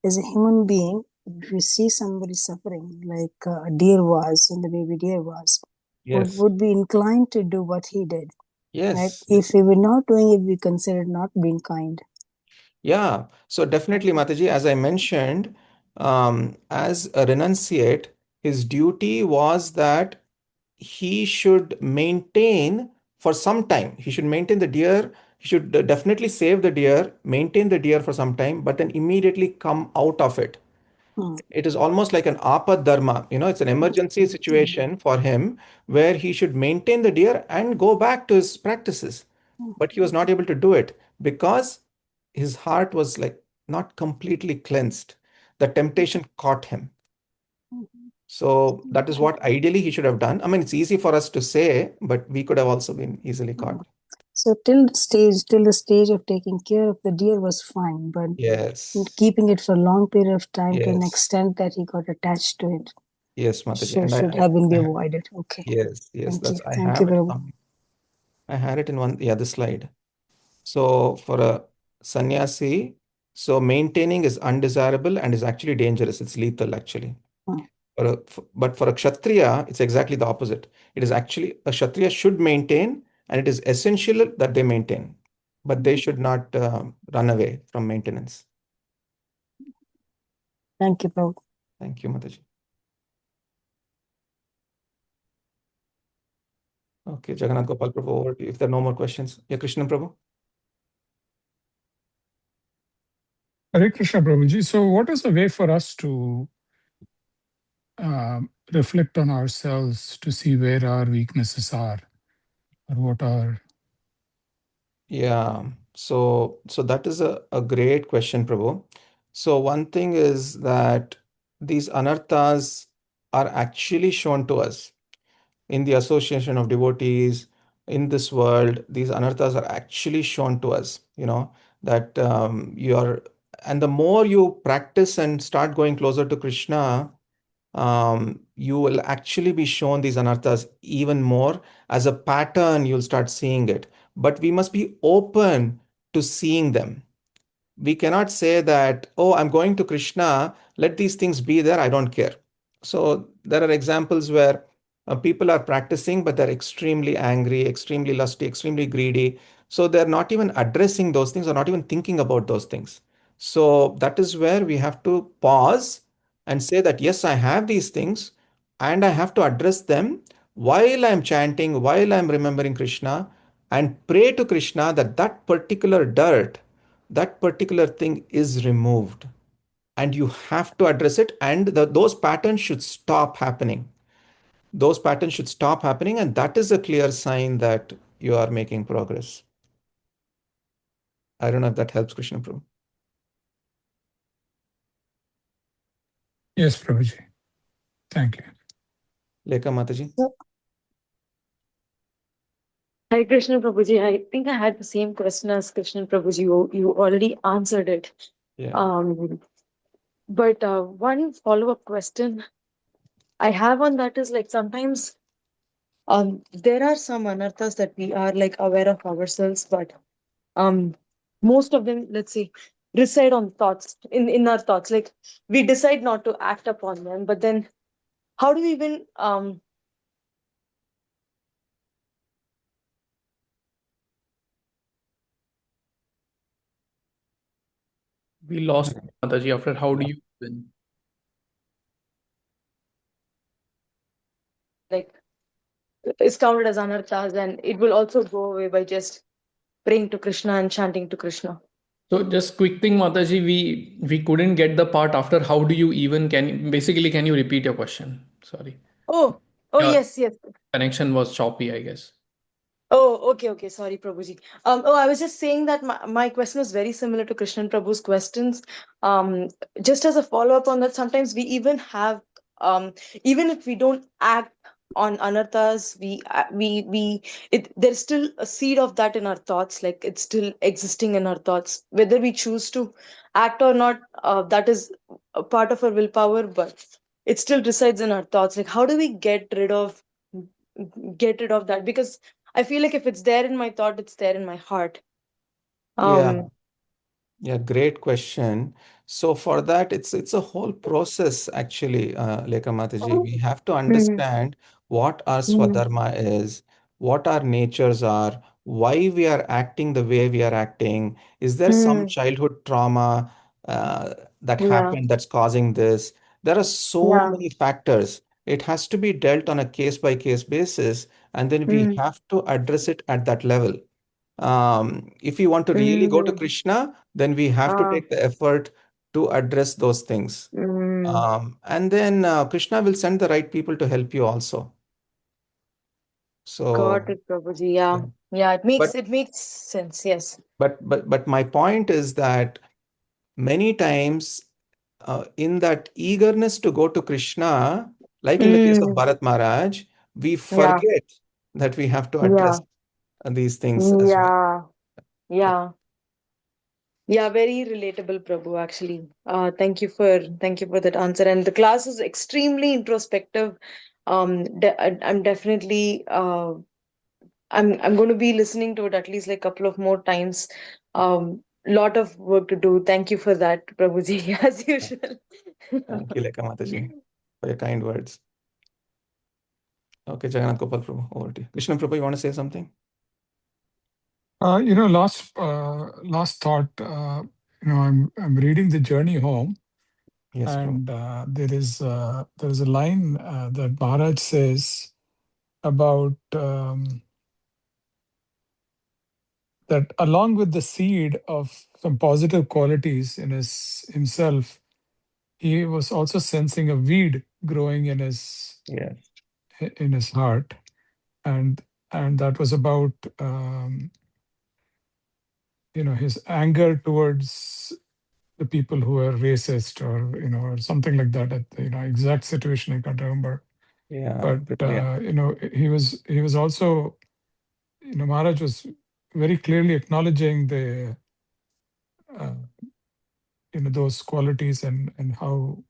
as a human being if you see somebody suffering like a deer was, and the baby deer was, Yes. would be inclined to do what he did, right? Yes. If we were not doing it, we consider not being kind. Yeah. So definitely, Mataji, as I mentioned, as a renunciate, his duty was that he should maintain for some time. He should maintain the deer. He should definitely save the deer, maintain the deer for some time, but then immediately come out of it. It is almost like an apad dharma. It's an emergency situation for him where he should maintain the deer and go back to his practices. But he was not able to do it because his heart was like not completely cleansed. The temptation caught him. So that is what ideally he should have done. I mean, it's easy for us to say, but we could have also been easily caught. So till the stage of taking care of the deer was fine, but Yes. keeping it for a long period of time to an Yes. extent that he got attached to it, Yes, Mataji. And should have been be avoided. Okay. yes, Thank you. I Thank have you, it. Prabhu. I had it in this slide. So for a sannyasi, so maintaining is undesirable and is actually dangerous. It's lethal actually. But for a kshatriya, it's exactly the opposite. It is actually a kshatriya should maintain, and it is essential that they maintain, but they should not run away from maintenance. Thank you, Prabhu. Thank you, Mataji. Okay, Jagannath Gopal Prabhu, over to you. If there are no more questions, yeah, Krishna Prabhu. Hare Krishna, Prabhuji. So, what is the way for us to reflect on ourselves to see where our weaknesses are, or what are? Yeah, so that is a great question, Prabhu. So one thing is that these anarthas are actually shown to us in the association of devotees in this world. These anarthas are actually shown to us, that and the more you practice and start going closer to Krishna, you will actually be shown these anarthas even more as a pattern. You'll start seeing it, but we must be open to seeing them. We cannot say that, oh, I'm going to Krishna, let these things be there, I don't care. So there are examples where people are practicing, but they're extremely angry, extremely lusty, extremely greedy. So they're not even addressing those things or not even thinking about those things. So that is where we have to pause and say that, yes, I have these things and I have to address them while I'm chanting, while I'm remembering Krishna, and pray to Krishna that that particular dirt, that particular thing is removed, and you have to address it, and those patterns should stop happening. Those patterns should stop happening, and that is a clear sign that you are making progress. I don't know if that helps, Krishna Prabhu. Yes, Prabhuji. Thank you. Lekha Mataji. So, Hi, Krishna Prabhuji. I think I had the same question as Krishna Prabhuji. You already answered it. Yeah. But one follow-up question I have on that is like sometimes there are some anarthas that we are like aware of ourselves, but um most of them, let's say, reside on thoughts in our thoughts. Like we decide not to act upon them, but then how do we even We lost Mataji after how do you win? like is counted as anarthas, and it will also go away by just praying to Krishna and chanting to Krishna. So just quick thing, Mataji, we couldn't get the part after how do you even, can you repeat your question? Sorry. Oh, Your yes. connection was choppy, I guess. Oh, okay. Sorry, Prabhuji. I was just saying that my question was very similar to Krishnan Prabhu's questions. Just as a follow-up on that, sometimes we even have, even if we don't act on anarthas, there's still a seed of that in our thoughts, like it's still existing in our thoughts. Whether we choose to act or not, that is a part of our willpower, but it still resides in our thoughts. Like, how do we get rid of that? Because I feel like if it's there in my thought, it's there in my heart. Yeah. Um, Yeah, great question. So for that, it's a whole process actually, Lekha Mataji. We have to mhm, understand what our mhm. Swadharma is, what our natures are, why we are acting the way we are acting. Is there some Mm, childhood trauma uh, that yeah, happened that's causing this? There are so yeah. many factors. It has to be dealt on a case by case basis, and then we Mm, have to address it at that level. If we want to really go to mm, Krishna, then we have to ah, take the effort to address those things. mm. And then Krishna will send the right people to help you also. Got So, it, Prabhuji. Yeah, yeah. yeah. It makes But it makes sense. Yes. but my point is that many times in that eagerness to go to Krishna, like in the case of Mm, Bharat Maharaj, we yeah, forget that we have to yeah, address these things as well. yeah, yeah. Yeah, very relatable, Prabhu, actually. Thank you for that answer. And the class is extremely introspective. I'm definitely I'm going to be listening to it at least like a couple of more times. Lot of work to do. Thank you for that, Prabhuji, as usual. Thank you, Lekha Mataji, for your kind words. Okay, Jagannath Gopal Prabhu, over to you. Krishna Prabhu, you want to say something? Last thought. I'm reading the journey home, Yes, Prabhu. and there is a line that Maharaj says about that along with the seed of some positive qualities in himself, he was also sensing a weed growing Yes. in his heart, and that was about his anger towards the people who were racist, or or something like that. At the exact situation I can't remember, Yeah, but yeah, he was also, Maharaj was very clearly acknowledging the uh, those qualities, and how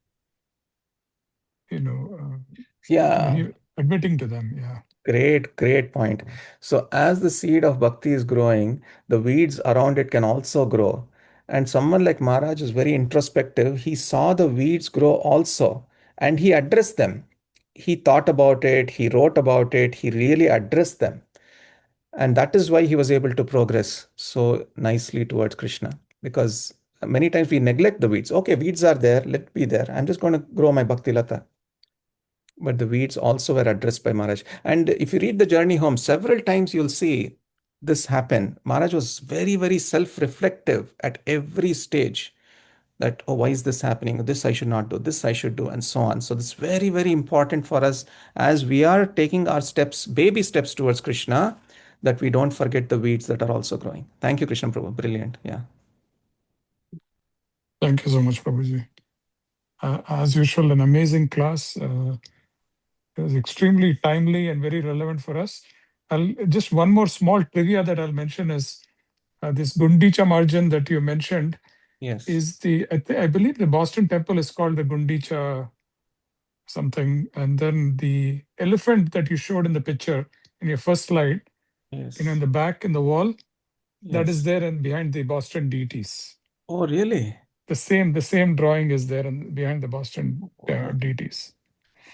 Yeah. admitting to them. Yeah. Great point. So, as the seed of bhakti is growing, the weeds around it can also grow. And someone like Maharaj is very introspective. He saw the weeds grow also and he addressed them. He thought about it, he wrote about it, he really addressed them. And that is why he was able to progress so nicely towards Krishna. Because many times we neglect the weeds. Okay, weeds are there, let be there. I'm just going to grow my bhakti lata. But the weeds also were addressed by Maharaj. And if you read the journey home, several times you'll see this happen. Maharaj was very self-reflective at every stage that, oh, why is this happening? This I should not do, this I should do, and so on. So this is very important for us as we are taking our steps, baby steps towards Krishna, that we don't forget the weeds that are also growing. Thank you, Krishna Prabhu. Brilliant. Yeah. Thank you so much, Prabhuji. As usual, an amazing class. It was extremely timely and very relevant for us. Just one more small trivia that I'll mention is this Gundicha margin that you mentioned Yes. is I believe the Boston temple is called the Gundicha something. And then the elephant that you showed in the picture in your first slide, Yes. in the back in the wall, that is Yes. there and behind the Boston deities. Oh, really? The same drawing is there and behind the Boston Wow. deities.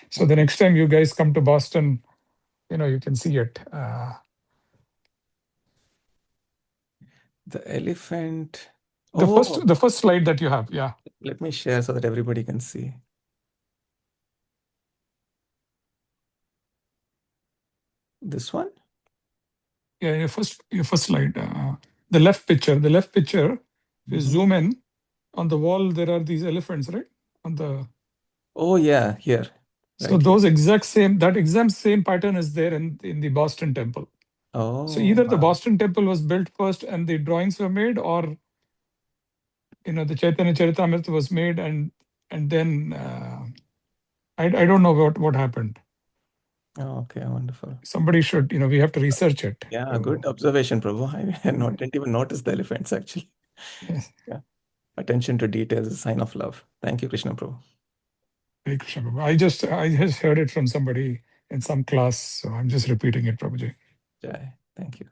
So the next time you guys come to Boston, you can see it. The elephant. The Oh, first slide that you have, yeah. let me share so that everybody can see. This one? Yeah, your first slide. The left picture. If you zoom in, on the wall there are these elephants, right? Oh yeah, here. So Right those here. exact same pattern is there in the Boston temple. So Oh, either the wow. Boston temple was built first and the drawings were made, or the Chaitanya Charitamrita was made and then I don't know what happened. Oh, okay, wonderful. Somebody should, we have to research it. Yeah, good observation, Prabhu. I didn't even notice the elephants actually. Yes. Yeah. Attention to details is a sign of love. Thank you, Krishna Prabhu. Hare Krishna, Prabhu. I just heard it from somebody in some class, so I'm just repeating it, Prabhuji. Jai. Thank you.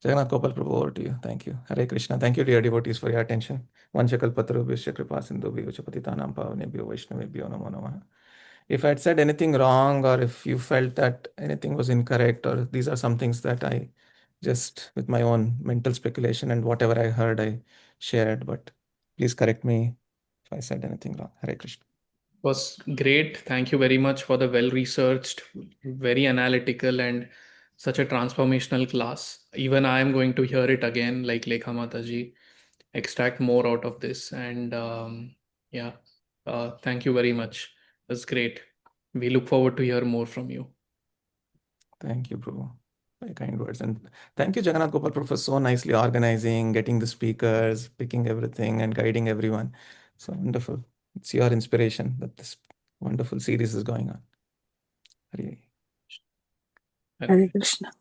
Jagannath Gopal Prabhu, over to you. Thank you. Hare Krishna. Thank you, dear devotees, for your attention. Vanchakalpatarubhyasya kripa sindhubhyo cha patitanam pavanebhyo vaishnavebhyo namo namaha. If I had said anything wrong, or if you felt that anything was incorrect, or these are some things that I just with my own mental speculation and whatever I heard, I shared, but please correct me if I said anything wrong. Hare Krishna. Was great. Thank you very much for the well researched, very analytical, and such a transformational class. Even I am going to hear it again, like Lekha Mataji, extract more out of this. And yeah, thank you very much. That's great. We look forward to hear more from you. Thank you, Prabhu. Very kind words. And thank you, Jagannath Gopal Prabhu, for so nicely organizing, getting the speakers, picking everything, and guiding everyone. So wonderful. It's your inspiration that this wonderful series is going on. Hare Hare Krishna.